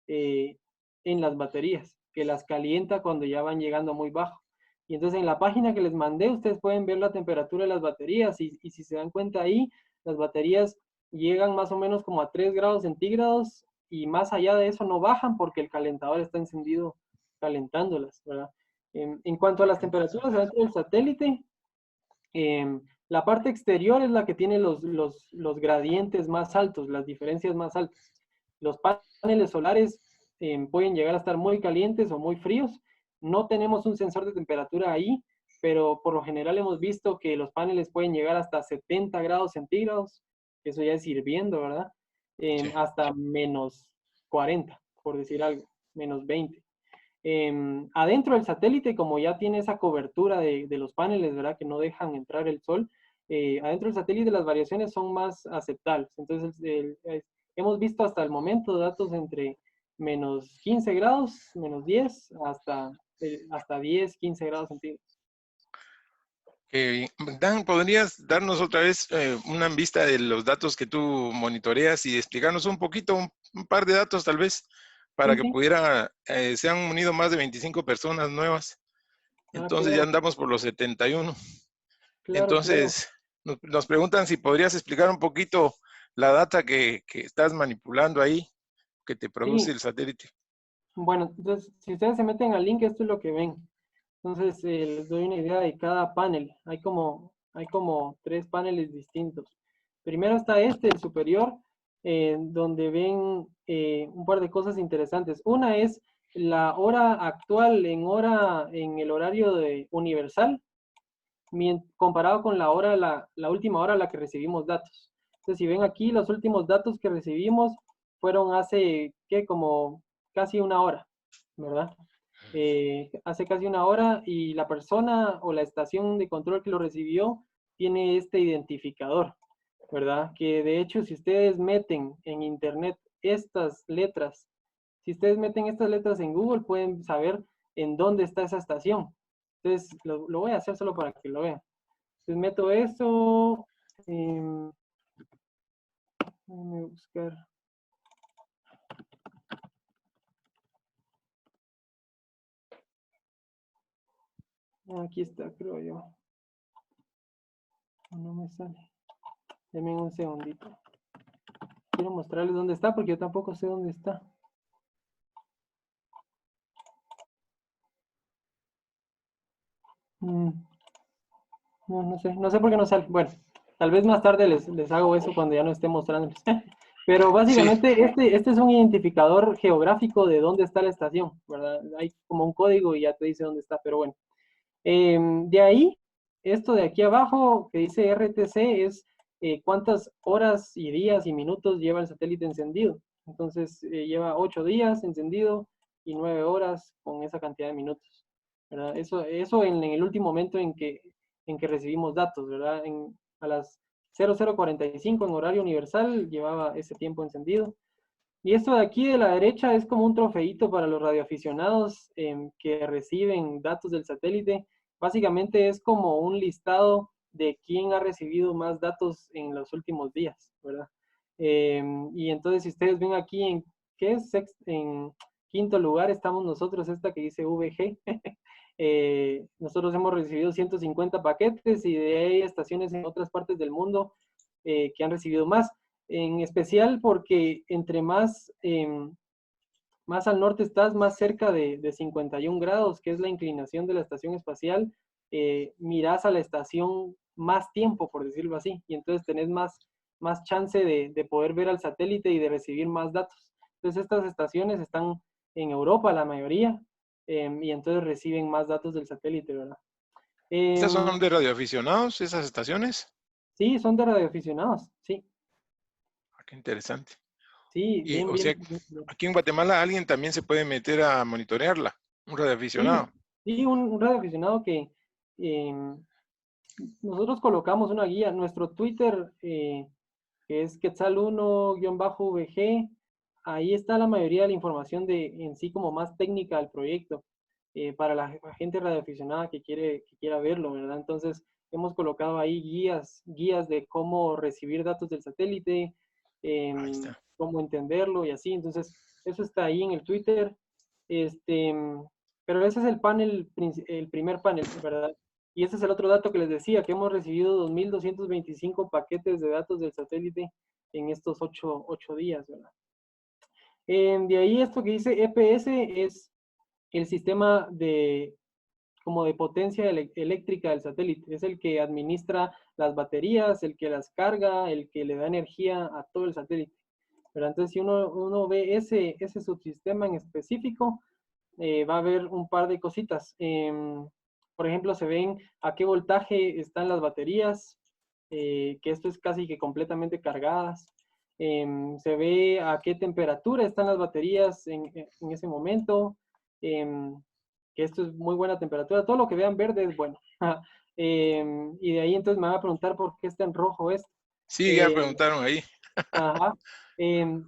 eh, en las baterías, que las calienta cuando ya van llegando muy bajo. Y entonces en la página que les mandé, ustedes pueden ver la temperatura de las baterías y si se dan cuenta ahí, las baterías llegan más o menos como a 3 grados centígrados y más allá de eso no bajan porque el calentador está encendido calentándolas, ¿verdad? En cuanto a las temperaturas dentro del satélite, la parte exterior es la que tiene los gradientes más altos, las diferencias más altas. Los paneles solares pueden llegar a estar muy calientes o muy fríos. No tenemos un sensor de temperatura ahí, pero por lo general hemos visto que los paneles pueden llegar hasta 70 grados centígrados, eso ya es hirviendo, ¿verdad? Sí. Hasta menos 40, por decir algo, menos 20. Adentro del satélite, como ya tiene esa cobertura de los paneles, ¿verdad? Que no dejan entrar el sol, adentro del satélite las variaciones son más aceptables. Entonces, hemos visto hasta el momento datos entre menos 15 grados, menos 10, hasta 10, 15 grados centígrados. Dan, ¿podrías darnos otra vez una vista de los datos que tú monitoreas y explicarnos un poquito, un par de datos tal vez, para Sí, que sí. pudiera, se han unido más de 25 personas nuevas, entonces ya Claro, andamos por los 71. claro, claro. Entonces, nos preguntan si podrías explicar un poquito la data que estás manipulando ahí, que te produce Sí, el satélite. bueno, entonces, si ustedes se meten al link, esto es lo que ven. Entonces, les doy una idea de cada panel. Hay como 3 paneles distintos. Primero está este, el superior, donde ven un par de cosas interesantes. Una es la hora actual en el horario universal, comparado con la última hora a la que recibimos datos. Entonces, si ven aquí, los últimos datos que recibimos fueron hace, ¿qué? Como casi una hora, ¿verdad? Hace casi una hora y la persona o la estación de control que lo recibió tiene este identificador, ¿verdad? Que de hecho, si ustedes meten en internet estas letras, si ustedes meten estas letras en Google, pueden saber en dónde está esa estación. Entonces, lo voy a hacer solo para que lo vean. Entonces, meto eso. Déjame buscar. Aquí está, creo yo. No me sale. Denme un segundito. Quiero mostrarles dónde está porque yo tampoco sé dónde está. No sé por qué no sale. Bueno, tal vez más tarde les hago eso cuando ya no esté mostrándoles. Pero Sí, básicamente este es un identificador geográfico de dónde está la estación, ¿verdad? Hay como un código y ya te dice dónde está, pero bueno. De ahí, esto de aquí abajo que dice RTC es cuántas horas y días y minutos lleva el satélite encendido. Entonces, lleva 8 días encendido y 9 horas con esa cantidad de minutos, ¿verdad? Eso en el último momento en que recibimos datos, ¿verdad? A las 00:45 en horario universal llevaba ese tiempo encendido. Y esto de aquí de la derecha es como un trofeito para los radioaficionados que reciben datos del satélite. Básicamente es como un listado de quién ha recibido más datos en los últimos días, ¿verdad? Y entonces si ustedes ven aquí ¿qué es? En quinto lugar estamos nosotros, esta que dice VG. Nosotros hemos recibido 150 paquetes y de ahí hay estaciones en otras partes del mundo que han recibido más. En especial porque entre más al norte estás, más cerca de 51 grados, que es la inclinación de la estación espacial, mirás a la estación más tiempo, por decirlo así, y entonces tenés más chance de poder ver al satélite y de recibir más datos. Entonces estas estaciones están en Europa, la mayoría, y entonces reciben más datos del satélite, ¿verdad? ¿estas Em, son de radioaficionados, esas estaciones? sí, son de radioaficionados, sí, Ah, qué interesante. sí, Y, bien, o sea, bien, bien, bien. aquí en Guatemala alguien también se puede meter a monitorearla, un Sí, radioaficionado. sí, un radioaficionado que em, nosotros colocamos una guía. Nuestro Twitter, que es Quetzal1-VG, ahí está la mayoría de la información en sí como más técnica del proyecto, para la gente radioaficionada que quiera verlo, ¿verdad? Entonces, hemos colocado ahí guías de cómo recibir datos del satélite, Ahí está. cómo entenderlo y así. Entonces, eso está ahí en el Twitter. Este, pero ese es el primer panel, ¿verdad? Y ese es el otro dato que les decía, que hemos recibido 2.225 paquetes de datos del satélite en estos 8 días, ¿verdad? De ahí esto que dice EPS es el sistema como de potencia eléctrica del satélite. Es el que administra las baterías, el que las carga, el que le da energía a todo el satélite. Pero entonces, si uno ve ese subsistema en específico, va a haber un par de cositas. Por ejemplo, se ven a qué voltaje están las baterías, que esto es casi que completamente cargadas. Se ve a qué temperatura están las baterías en ese momento, que esto es muy buena temperatura. Todo lo que vean verde es bueno. Y de ahí entonces me van a preguntar por qué está en rojo esto. Sí, ya Eh, preguntaron ahí. Ajá.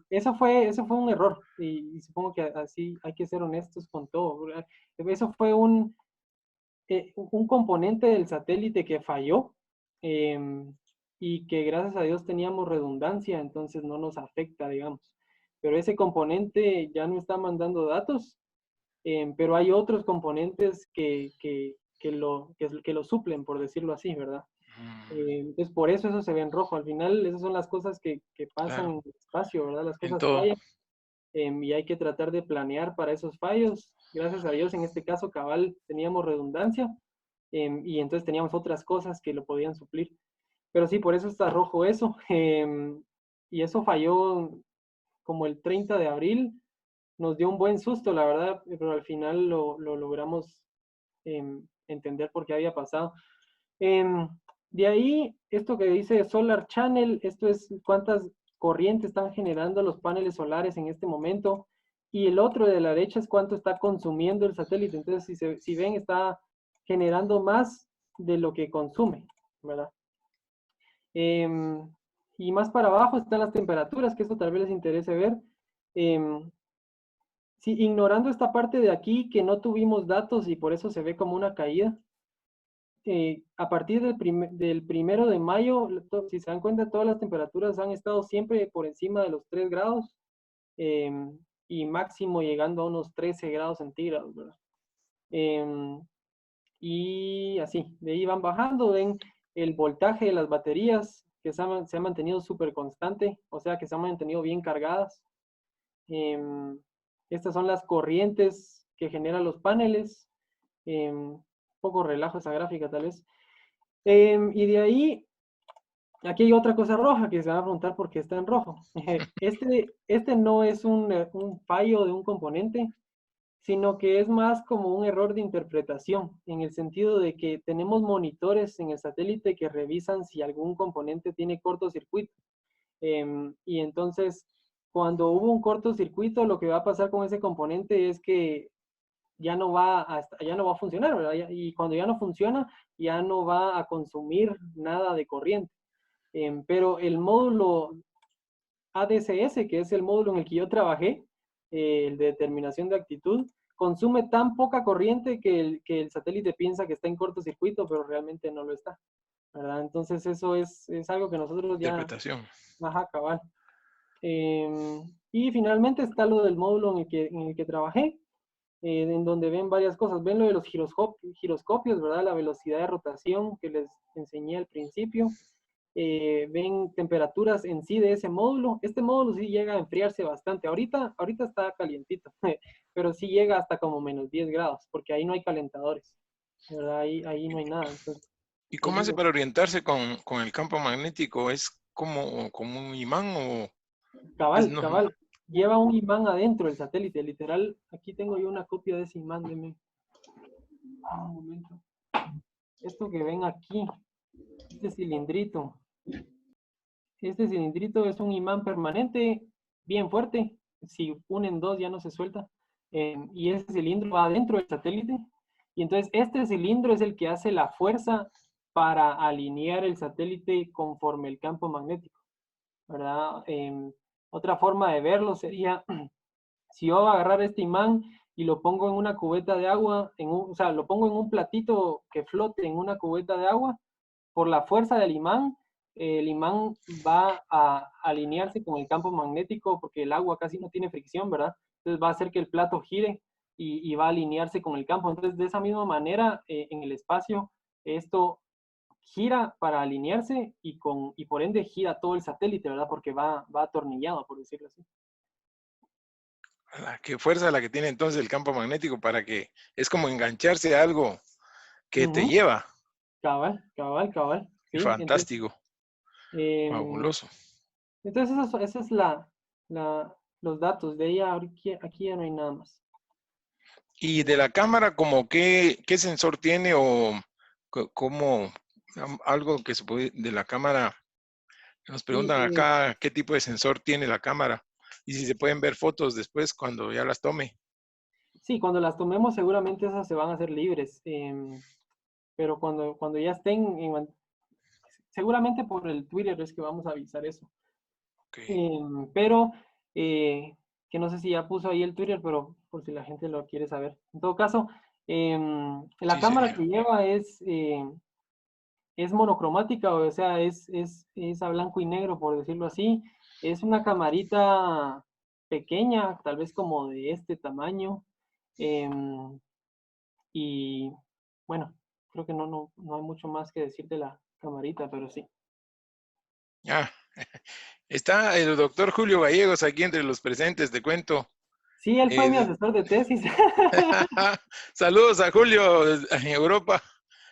Eso fue un error y supongo que así hay que ser honestos con todo, ¿verdad? Eso fue un componente del satélite que falló, y que gracias a Dios teníamos redundancia, entonces no nos afecta, digamos. Pero ese componente ya no está mandando datos, pero hay otros componentes que lo suplen, por decirlo así, ¿verdad? Entonces, por eso se ve en rojo. Al final, esas son las cosas que pasan Claro, en el espacio, ¿verdad? Las en cosas todo. fallan, y hay que tratar de planear para esos fallos. Gracias a Dios, en este caso, cabal, teníamos redundancia, y entonces teníamos otras cosas que lo podían suplir. Pero sí, por eso está rojo eso. Y eso falló como el 30 de abril. Nos dio un buen susto, la verdad, pero al final lo logramos entender por qué había pasado. Em, de ahí, esto que dice Solar Channel, esto es cuántas corrientes están generando los paneles solares en este momento. Y el otro de la derecha es cuánto está consumiendo el satélite. Entonces, si ven, está generando más de lo que consume, ¿verdad? Y más para abajo están las temperaturas, que esto tal vez les interese ver. Sí, ignorando esta parte de aquí que no tuvimos datos y por eso se ve como una caída. A partir del 1 de mayo, si se dan cuenta, todas las temperaturas han estado siempre por encima de los 3 grados, y máximo llegando a unos 13 grados centígrados, ¿verdad? Y así, de ahí van bajando, ven el voltaje de las baterías que se ha mantenido súper constante, o sea que se han mantenido bien cargadas. Estas son las corrientes que generan los paneles. Un poco relajo esa gráfica tal vez. Y de ahí, aquí hay otra cosa roja que se van a preguntar por qué está en rojo. Este no es un fallo de un componente, sino que es más como un error de interpretación, en el sentido de que tenemos monitores en el satélite que revisan si algún componente tiene cortocircuito. Y entonces, cuando hubo un cortocircuito, lo que va a pasar con ese componente es que ya no va a funcionar, ¿verdad? Y cuando ya no funciona, ya no va a consumir nada de corriente. Pero el módulo ADCS, que es el módulo en el que yo trabajé, el de determinación de actitud, consume tan poca corriente que el satélite piensa que está en cortocircuito, pero realmente no lo está, ¿verdad? Entonces eso es algo que nosotros ya, Interpretación. ajá, cabal. Y finalmente está lo del módulo en el que trabajé, en donde ven varias cosas. Ven lo de los giroscopios, ¿verdad? La velocidad de rotación que les enseñé al principio. Ven temperaturas en sí de ese módulo. Este módulo sí llega a enfriarse bastante. Ahorita está calientito, pero sí llega hasta como menos 10 grados, porque ahí no hay calentadores, ¿verdad? Ahí no hay nada. Entonces, ¿Y cómo ahí hace para orientarse con el campo magnético? ¿Es como un imán o es cabal, no? cabal. Lleva un imán adentro del satélite, literal. Aquí tengo yo una copia de ese imán, un momento. Esto que ven aquí, este cilindrito. Este cilindrito es un imán permanente, bien fuerte. Si unen dos ya no se suelta. Y ese cilindro va adentro del satélite. Y entonces este cilindro es el que hace la fuerza para alinear el satélite conforme el campo magnético, ¿verdad? Otra forma de verlo sería, si yo agarrar este imán y lo pongo en una cubeta de agua, o sea, lo pongo en un platito que flote en una cubeta de agua, por la fuerza del imán, el imán va a alinearse con el campo magnético porque el agua casi no tiene fricción, ¿verdad? Entonces va a hacer que el plato gire y va a alinearse con el campo. Entonces, de esa misma manera, en el espacio, esto gira para alinearse y por ende gira todo el satélite, ¿verdad? Porque va atornillado, por decirlo así. Qué fuerza la que tiene entonces el campo magnético para que es como engancharse a algo que te Ujú. lleva. Cabal, cabal, cabal. Qué Sí, entonces, fantástico, em, fabuloso. entonces eso es los datos. De ella, aquí ya no hay nada más. Y de la cámara, como qué sensor tiene o cómo, algo que se puede, de la cámara, nos Sí, preguntan acá qué tipo de sensor tiene la cámara y si se pueden ver fotos después cuando ya las tome. sí, cuando las tomemos seguramente esas se van a hacer libres, pero cuando ya estén, seguramente por el Twitter es que vamos a avisar eso. Okay. Pero que no sé si ya puso ahí el Twitter, pero por si la gente lo quiere saber. En todo caso, la Sí, cámara que sería. lleva es monocromática, o sea, es a blanco y negro, por decirlo así. Es una camarita pequeña, tal vez como de este tamaño. em, y bueno, creo que no hay mucho más que decir de la camarita, pero sí. Ah, está el doctor Julio Gallegos aquí entre los presentes, te cuento. Sí, él fue mi Eh, asesor de tesis. Saludos a Julio en Europa.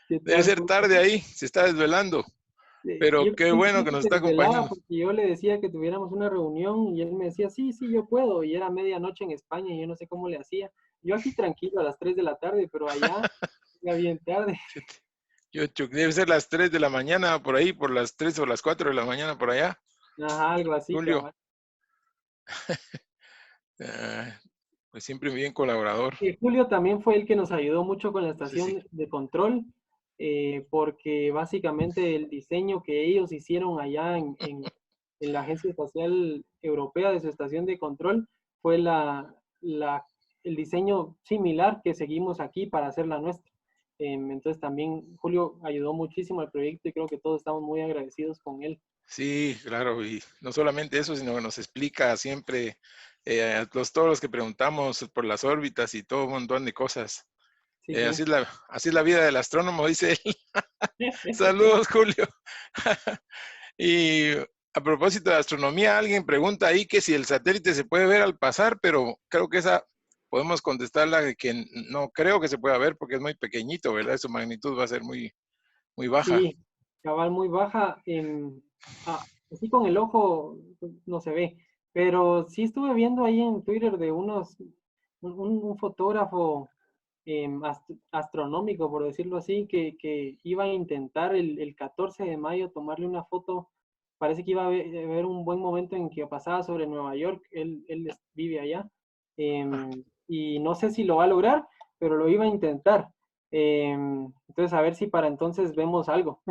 ¿Qué Debe tal, ser Julio? tarde ahí, se está desvelando, pero Yo qué pensé bueno que que nos se está desvelaba acompañando. porque yo le decía que tuviéramos una reunión y él me decía, sí, sí, yo puedo. Y era medianoche en España y yo no sé cómo le hacía. Yo aquí tranquilo a las 3 de la tarde, pero allá ya bien tarde. Debe ser las 3 de la mañana por ahí, por las 3 o las 4 de la mañana por allá. Ajá, algo así, Julio, cabal. ah, pues siempre bien colaborador. Julio también fue el que nos ayudó mucho con la Sí, sí. estación de control, porque básicamente el diseño que ellos hicieron allá en la Agencia Espacial Europea de su estación de control fue el diseño similar que seguimos aquí para hacer la nuestra. Entonces también Julio ayudó muchísimo al proyecto y creo que todos estamos muy agradecidos con él. Sí, claro, y no solamente eso, sino que nos explica siempre todos los que preguntamos por las órbitas y todo un montón de cosas. Sí, sí. Así es la vida del astrónomo, dice él. Saludos, Julio. Y a propósito de astronomía, alguien pregunta ahí que si el satélite se puede ver al pasar, pero creo que esa podemos contestarla de que no creo que se pueda ver porque es muy pequeñito, ¿verdad? Su magnitud va a ser muy, muy baja. Sí, cabal muy baja. Así con el ojo pues, no se ve, pero sí estuve viendo ahí en Twitter de un fotógrafo astronómico, por decirlo así, que iba a intentar el 14 de mayo tomarle una foto. Parece que iba a haber un buen momento en que pasaba sobre Nueva York. Él vive allá. Y no sé si lo va a lograr, pero lo iba a intentar. Entonces, a ver si para entonces vemos algo.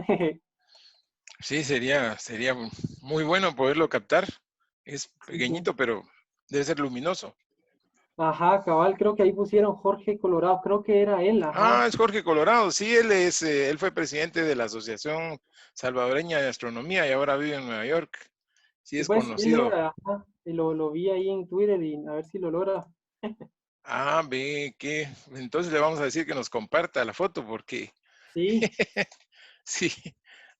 Sí, sería muy bueno poderlo captar. Es Sí, sí. pequeñito, pero debe ser luminoso. Ajá, cabal, creo que ahí pusieron Jorge Colorado, creo que era él, ajá. Ah, es Jorge Colorado. Sí, él fue presidente de la Asociación Salvadoreña de Astronomía y ahora vive en Nueva York. Sí, Y es pues él conocido. era, ajá, y lo vi ahí en Twitter y a ver si lo logra. Ah, ve que entonces le vamos a decir que nos comparta la foto porque Sí, sí.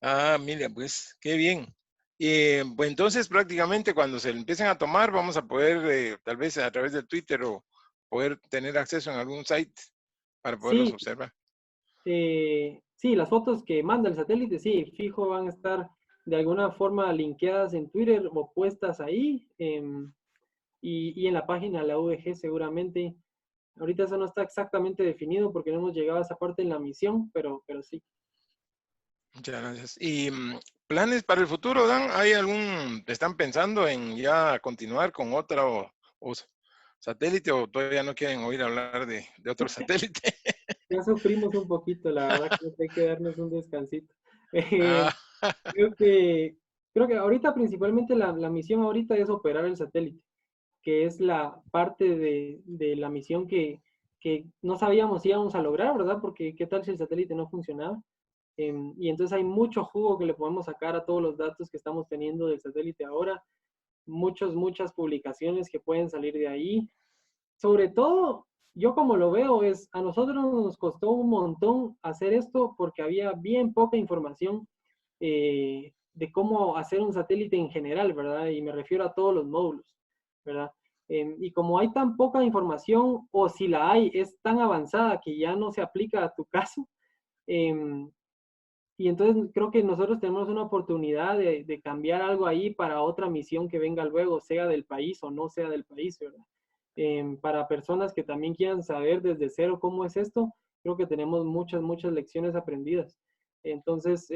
Ah, mira, pues qué bien. Pues entonces prácticamente cuando se le empiecen a tomar vamos a poder, tal vez a través de Twitter o poder tener acceso en algún site para poderlos sí, observar. sí, las fotos que manda el satélite, sí, fijo, van a estar de alguna forma linkeadas en Twitter o puestas ahí y en la página de la UDG seguramente. Ahorita eso no está exactamente definido porque no hemos llegado a esa parte en la misión, pero sí. Muchas gracias. ¿Y planes para el futuro, Dan? ¿Están pensando en ya continuar con otro o satélite o todavía no quieren oír hablar de otro satélite? Ya sufrimos un poquito, la verdad que hay que darnos un descansito. Ah, Creo que, creo que ahorita principalmente la misión ahorita es operar el satélite, que es la parte de la misión que no sabíamos si íbamos a lograr, ¿verdad? Porque qué tal si el satélite no funcionaba. Y entonces hay mucho jugo que le podemos sacar a todos los datos que estamos teniendo del satélite ahora, muchas publicaciones que pueden salir de ahí. Sobre todo, yo como lo veo es, a nosotros nos costó un montón hacer esto porque había bien poca información de cómo hacer un satélite en general, ¿verdad? Y me refiero a todos los módulos, ¿verdad? Y como hay tan poca información, o si la hay, es tan avanzada que ya no se aplica a tu caso, em, y entonces creo que nosotros tenemos una oportunidad de cambiar algo ahí para otra misión que venga luego, sea del país o no sea del país, ¿verdad? Para personas que también quieran saber desde cero cómo es esto, creo que tenemos muchas lecciones aprendidas. Entonces,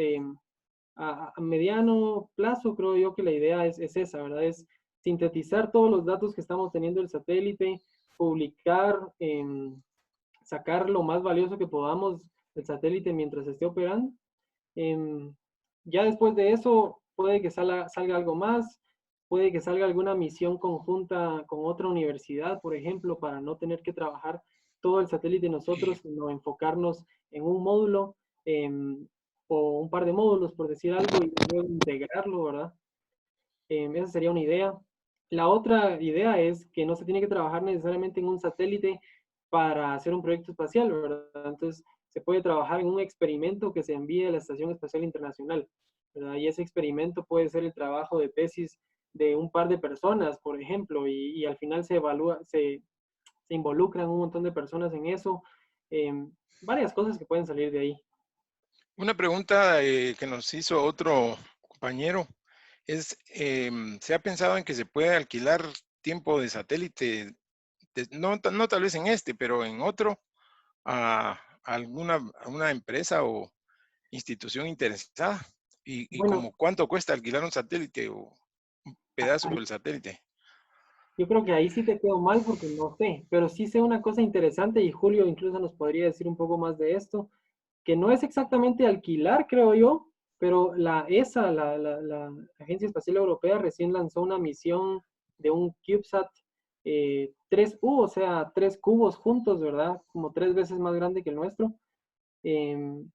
a mediano plazo creo yo que la idea es esa, ¿verdad? Es sintetizar todos los datos que estamos teniendo del satélite, publicar, sacar lo más valioso que podamos del satélite mientras esté operando. Em, ya después de eso puede que salga algo más, puede que salga alguna misión conjunta con otra universidad, por ejemplo, para no tener que trabajar todo el satélite nosotros, sino enfocarnos en un módulo o un par de módulos, por decir algo, y luego integrarlo, ¿verdad? Esa sería una idea. La otra idea es que no se tiene que trabajar necesariamente en un satélite para hacer un proyecto espacial, ¿verdad? Entonces, se puede trabajar en un experimento que se envíe a la Estación Espacial Internacional, ¿verdad? Y ese experimento puede ser el trabajo de tesis de un par de personas, por ejemplo, y al final se evalúa, se involucran un montón de personas en eso. Varias cosas que pueden salir de ahí. una pregunta que nos hizo otro compañero es, ¿se ha pensado en que se puede alquilar tiempo de satélite? No tal vez en este, pero en otro, a una empresa o institución interesada. Y Bueno, como cuánto cuesta alquilar un satélite o un pedazo ahí del satélite. yo creo que ahí sí te quedo mal porque no sé, pero sí sé una cosa interesante y Julio incluso nos podría decir un poco más de esto, que no es exactamente alquilar, creo yo, pero la ESA, la Agencia Espacial Europea, recién lanzó una misión de un CubeSat 3U, o sea, tres cubos juntos, ¿verdad? Como 3 veces más grande que el nuestro, em,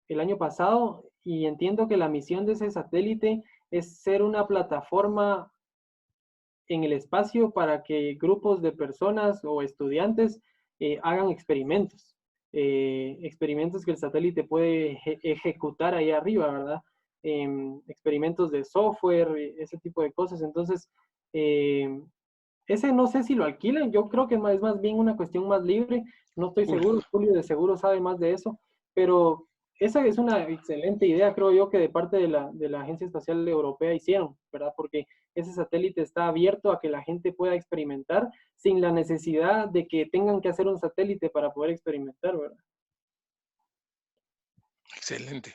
el año pasado, y entiendo que la misión de ese satélite es ser una plataforma en el espacio para que grupos de personas o estudiantes hagan experimentos. Experimentos que el satélite puede ejecutar ahí arriba, ¿verdad? Experimentos de software, ese tipo de cosas. Entonces, ese no sé si lo alquilen, yo creo que es más bien una cuestión más libre, no estoy Uf, seguro, Julio de seguro sabe más de eso, pero esa es una excelente idea, creo yo, que de parte de la Agencia Espacial Europea hicieron, ¿verdad? Porque ese satélite está abierto a que la gente pueda experimentar sin la necesidad de que tengan que hacer un satélite para poder experimentar, ¿verdad? excelente.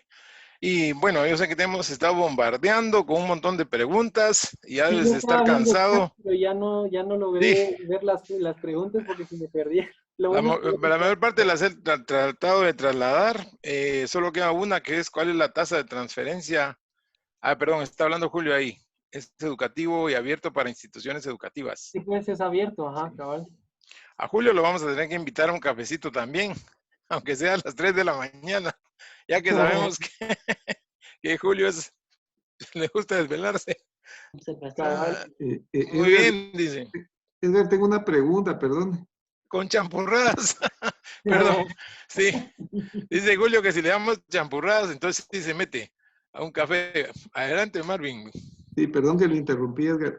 Y bueno, yo sé que te hemos estado bombardeando con un montón de preguntas y ya Sí, debes yo de estar estaba viendo el chat, cansado. pero ya no Sí, logré ver las preguntas porque se me perdieron. Lo la, bueno es que ya te la mayor quedaste parte las he tratado de trasladar. Solo queda una que es cuál es la tasa de transferencia. Ah, perdón, está hablando Julio ahí. Es educativo y abierto para instituciones educativas. sí, pues es abierto, Sí. ajá, cabal. A Julio lo vamos a tener que invitar a un cafecito también, aunque sea a las 3 de la mañana, ya que sabemos que Julio le gusta desvelarse. Cabal. Ah, muy Edgar, bien, dice. Edgar, tengo una pregunta, perdón. Con champurradas. Perdón. Sí. Dice Julio que si le damos champurradas, entonces sí se mete a un café. Adelante, Marvin. Sí, perdón que lo interrumpí, Edgar.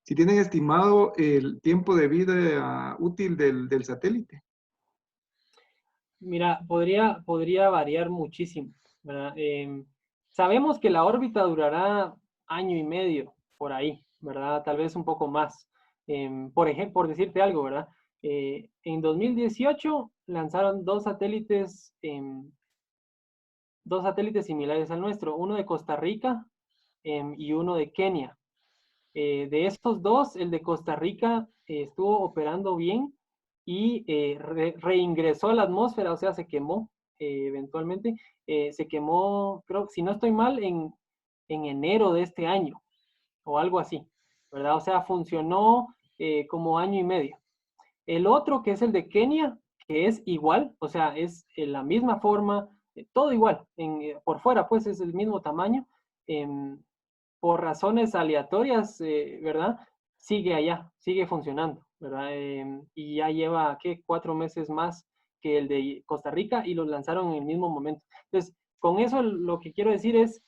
Si tienen estimado el tiempo de vida útil del satélite. Mira, podría variar muchísimo, ¿verdad? Sabemos que la órbita durará año y medio por ahí, ¿verdad? Tal vez un poco más. Por ejemplo, por decirte algo, ¿verdad? En 2018 lanzaron dos satélites similares al nuestro, uno de Costa Rica y uno de Kenia. De estos dos, el de Costa Rica estuvo operando bien y reingresó a la atmósfera, o sea, se quemó eventualmente. Se quemó, creo, si no estoy mal, en enero de este año o algo así, ¿verdad? O sea, funcionó como año y medio. El otro, que es el de Kenia, que es igual, o sea, es la misma forma, todo igual, por fuera, pues es el mismo tamaño. em, por razones aleatorias, ¿verdad? Sigue allá, sigue funcionando, ¿verdad? Y ya lleva, ¿qué? 4 meses más que el de Costa Rica y los lanzaron en el mismo momento. Entonces, con eso lo que quiero decir es,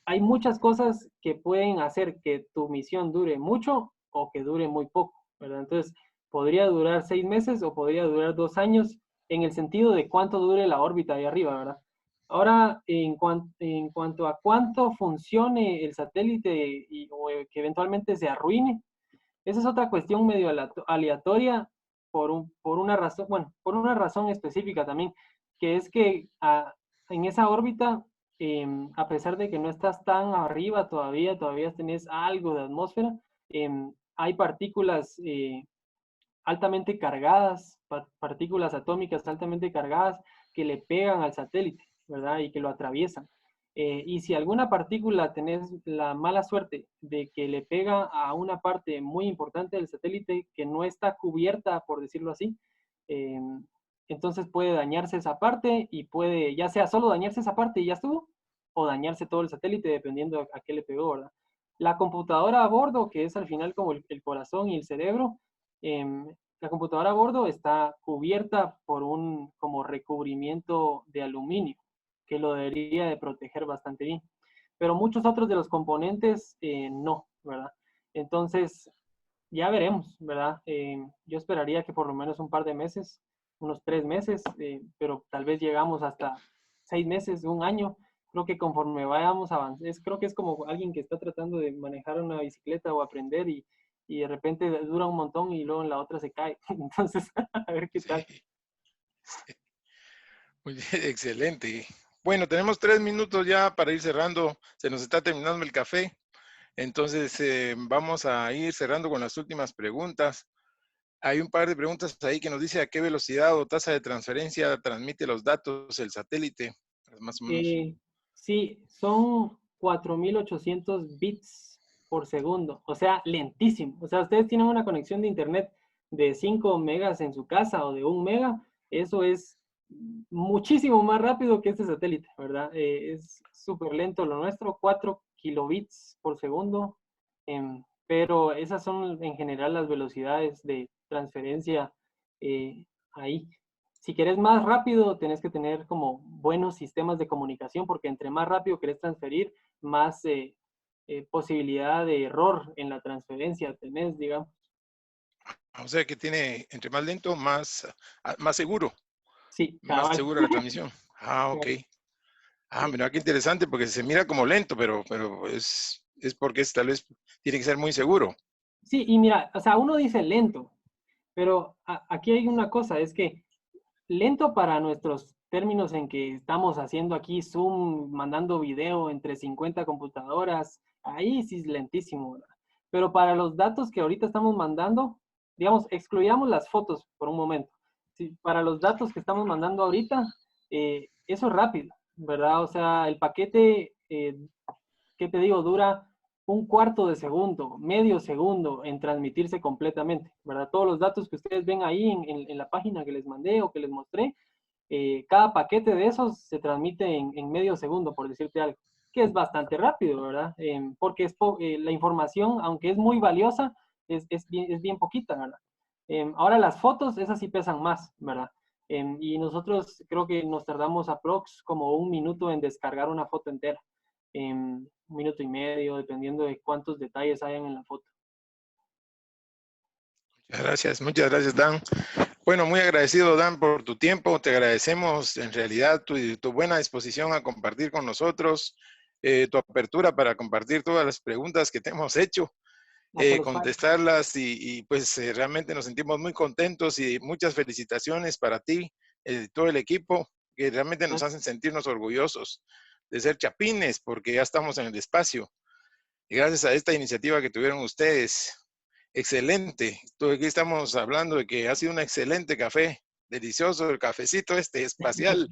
hay muchas cosas que pueden hacer que tu misión dure mucho o que dure muy poco, ¿verdad? Entonces, podría durar 6 meses o podría durar 2 años en el sentido de cuánto dure la órbita ahí arriba, ¿verdad? Ahora, en cuanto a cuánto funcione el satélite o que eventualmente se arruine, esa es otra cuestión medio aleatoria por una razón, bueno, por una razón específica también, que es que en esa órbita, a pesar de que no estás tan arriba todavía tenés algo de atmósfera, hay partículas altamente cargadas, partículas atómicas altamente cargadas que le pegan al satélite, ¿verdad? Y que lo atraviesan. Y si alguna partícula tenés la mala suerte de que le pega a una parte muy importante del satélite que no está cubierta, por decirlo así, eh, entonces puede dañarse esa parte y puede, ya sea solo dañarse esa parte y ya estuvo, o dañarse todo el satélite dependiendo a qué le pegó, ¿verdad? La computadora a bordo, que es al final como el corazón y el cerebro, la computadora a bordo está cubierta por un como recubrimiento de aluminio que lo debería de proteger bastante bien. Pero muchos otros de los componentes no, ¿verdad? Entonces, ya veremos, ¿verdad? Yo esperaría que por lo menos un par de meses, unos 3 meses, pero tal vez llegamos hasta 6 meses, un año. Creo que conforme vayamos avanzando, creo que es como alguien que está tratando de manejar una bicicleta o aprender y de repente dura un montón y luego en la otra se cae. Entonces, a ver qué tal. Sí, sí. Muy bien, excelente. Bueno, tenemos 3 minutos ya para ir cerrando. Se nos está terminando el café. Entonces, vamos a ir cerrando con las últimas preguntas. Hay un par de preguntas ahí que nos dice a qué velocidad o tasa de transferencia transmite los datos el satélite, más o menos. Eh, sí, son 4800 bits por segundo, o sea, lentísimo. O sea, ustedes tienen una conexión de internet de 5 megas en su casa o de 1 mega, eso es muchísimo más rápido que este satélite, ¿verdad? Es súper lento lo nuestro, 4 kilobits por segundo, pero esas son en general las velocidades de transferencia ahí. Si querés más rápido, tenés que tener como buenos sistemas de comunicación, porque entre más rápido querés transferir, más posibilidad de error en la transferencia tenés, digamos. O sea que tiene, entre más lento, más seguro, Sí, más cabal. segura la transmisión. Ah, ok. Ah, Sí, mira qué interesante, porque se mira como lento, pero es porque tal vez tiene que ser muy seguro. sí, y mira, o sea, uno dice lento, pero aquí hay una cosa, es que lento para nuestros términos en que estamos haciendo aquí Zoom, mandando video entre 50 computadoras, ahí sí es lentísimo, ¿verdad? Pero para los datos que ahorita estamos mandando, digamos, excluyamos las fotos por un momento. Sí, para los datos que estamos mandando ahorita, eso es rápido, ¿verdad? O sea, el paquete, ¿qué te digo? Dura un cuarto de segundo, medio segundo en transmitirse completamente, ¿verdad? Todos los datos que ustedes ven ahí en la página que les mandé o que les mostré, cada paquete de esos se transmite en medio segundo, por decirte algo, que es bastante rápido, ¿verdad? Porque la información, aunque es muy valiosa, es bien poquita, ¿verdad? Ahora las fotos, esas sí pesan más, ¿verdad? Y nosotros creo que nos tardamos aprox como 1 minuto en descargar una foto entera. 1 minuto y medio, dependiendo de cuántos detalles hayan en la foto. Muchas gracias, Dan. Bueno, muy agradecido, Dan, por tu tiempo. Te agradecemos en realidad tu buena disposición a compartir con nosotros, tu apertura para compartir todas las preguntas que te hemos hecho, Hasta los contestarlas y pues realmente nos sentimos muy contentos y muchas felicitaciones para ti, todo el equipo, que realmente nos hacen sentirnos orgullosos de ser chapines porque ya estamos en el espacio. Y gracias a esta iniciativa que tuvieron ustedes, excelente. Aquí estamos hablando de que ha sido un excelente café, delicioso, el cafecito espacial.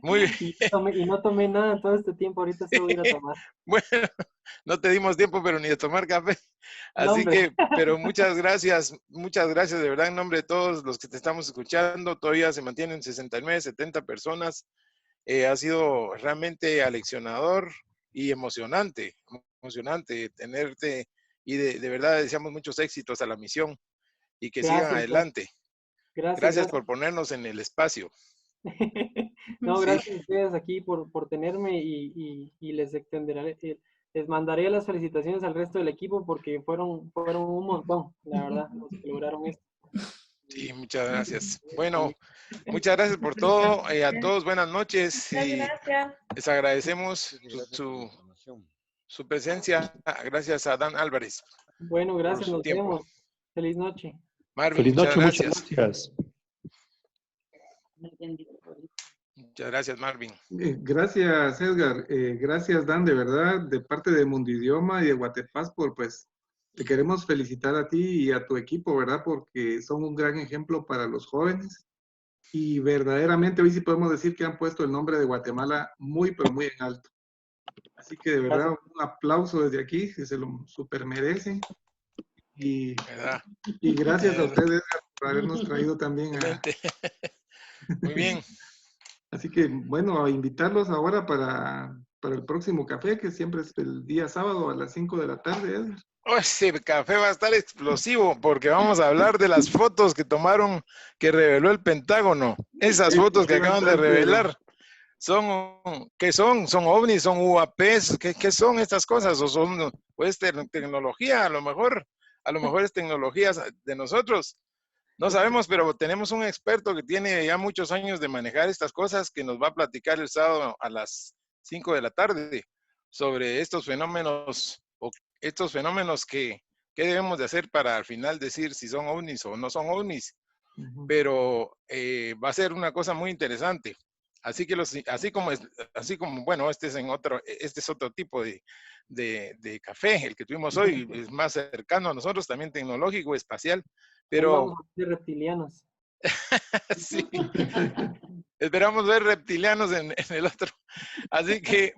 Muy bien. Y no tomé nada todo este tiempo, ahorita se voy a ir a tomar. Bueno, no te dimos tiempo, pero ni de tomar café. No, Así hombre. que, pero muchas gracias de verdad, en nombre de todos los que te estamos escuchando. Todavía se mantienen 69, 70 personas. Ha sido realmente aleccionador y emocionante tenerte, y de verdad deseamos muchos éxitos a la misión y que sigan Gracias, adelante. gracias. Gracias por ponernos en el espacio. No, Sí. gracias a ustedes aquí por tenerme y les extenderé, les mandaré las felicitaciones al resto del equipo porque fueron un montón, la verdad, los que lograron esto. Sí, muchas gracias. Bueno, muchas gracias por todo. A todos, buenas noches. Muchas Y gracias. les agradecemos su presencia. Gracias a Dan Álvarez. Bueno, gracias, su nos tiempo. vemos. Feliz noche. Marvin, Feliz noche, muchas muchas gracias. gracias. Muchas gracias, Marvin. Gracias, Edgar. Gracias, Dan, de verdad, de parte de Mundidioma y de Guatepassport, pues te queremos felicitar a ti y a tu equipo, ¿verdad? Porque son un gran ejemplo para los jóvenes y verdaderamente hoy sí podemos decir que han puesto el nombre de Guatemala muy, pero muy en alto. Así que de verdad, un aplauso desde aquí, que se lo super merecen. Y gracias a ustedes, Edgar, por habernos traído también a... Muy bien. Así que, bueno, a invitarlos ahora para el próximo café, que siempre es el día sábado a las 5 de la tarde, Edgar. Oh, ese café va a estar explosivo porque vamos a hablar de las fotos que tomaron, que reveló el Pentágono. Esas fotos que acaban de revelar. ¿Qué son? ¿Son ovnis? ¿Son UAPs? ¿Qué son estas cosas? ¿O son pues tecnología? A lo mejor es tecnología de nosotros. No sabemos, pero tenemos un experto que tiene ya muchos años de manejar estas cosas que nos va a platicar el sábado a las 5 de la tarde sobre estos fenómenos que debemos de hacer para al final decir si son ovnis o no son ovnis. Pero va a ser una cosa muy interesante. Así que bueno, este es otro tipo de café, el que tuvimos hoy es más cercano a nosotros, también tecnológico, espacial, pero Vamos a ser reptilianos. sí. Esperamos ver reptilianos en el otro. Así que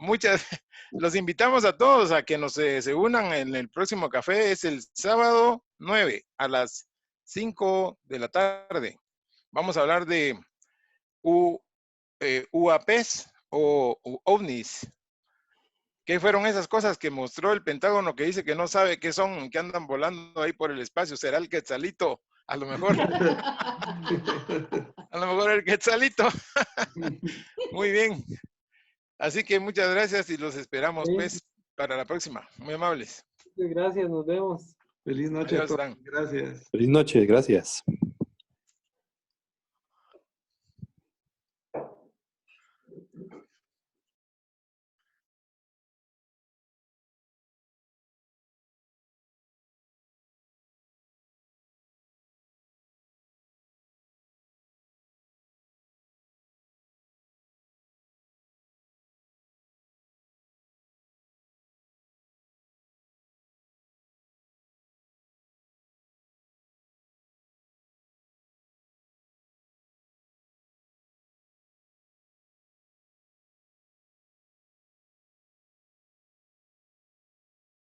los invitamos a todos a que se unan en el próximo café. Es el sábado 9 a las 5 de la tarde. Vamos a hablar de UAPs o ovnis. ¿Qué fueron esas cosas que mostró el Pentágono que dice que no sabe qué son, que andan volando ahí por el espacio? ¿Será el Quetzalito? A lo mejor. A lo mejor el Quetzalito. Muy bien. Así que muchas gracias y los esperamos pues para la próxima. Muy amables. Gracias, nos vemos. Feliz noche a Adiós, todos. Dan. Gracias. Feliz noche, gracias.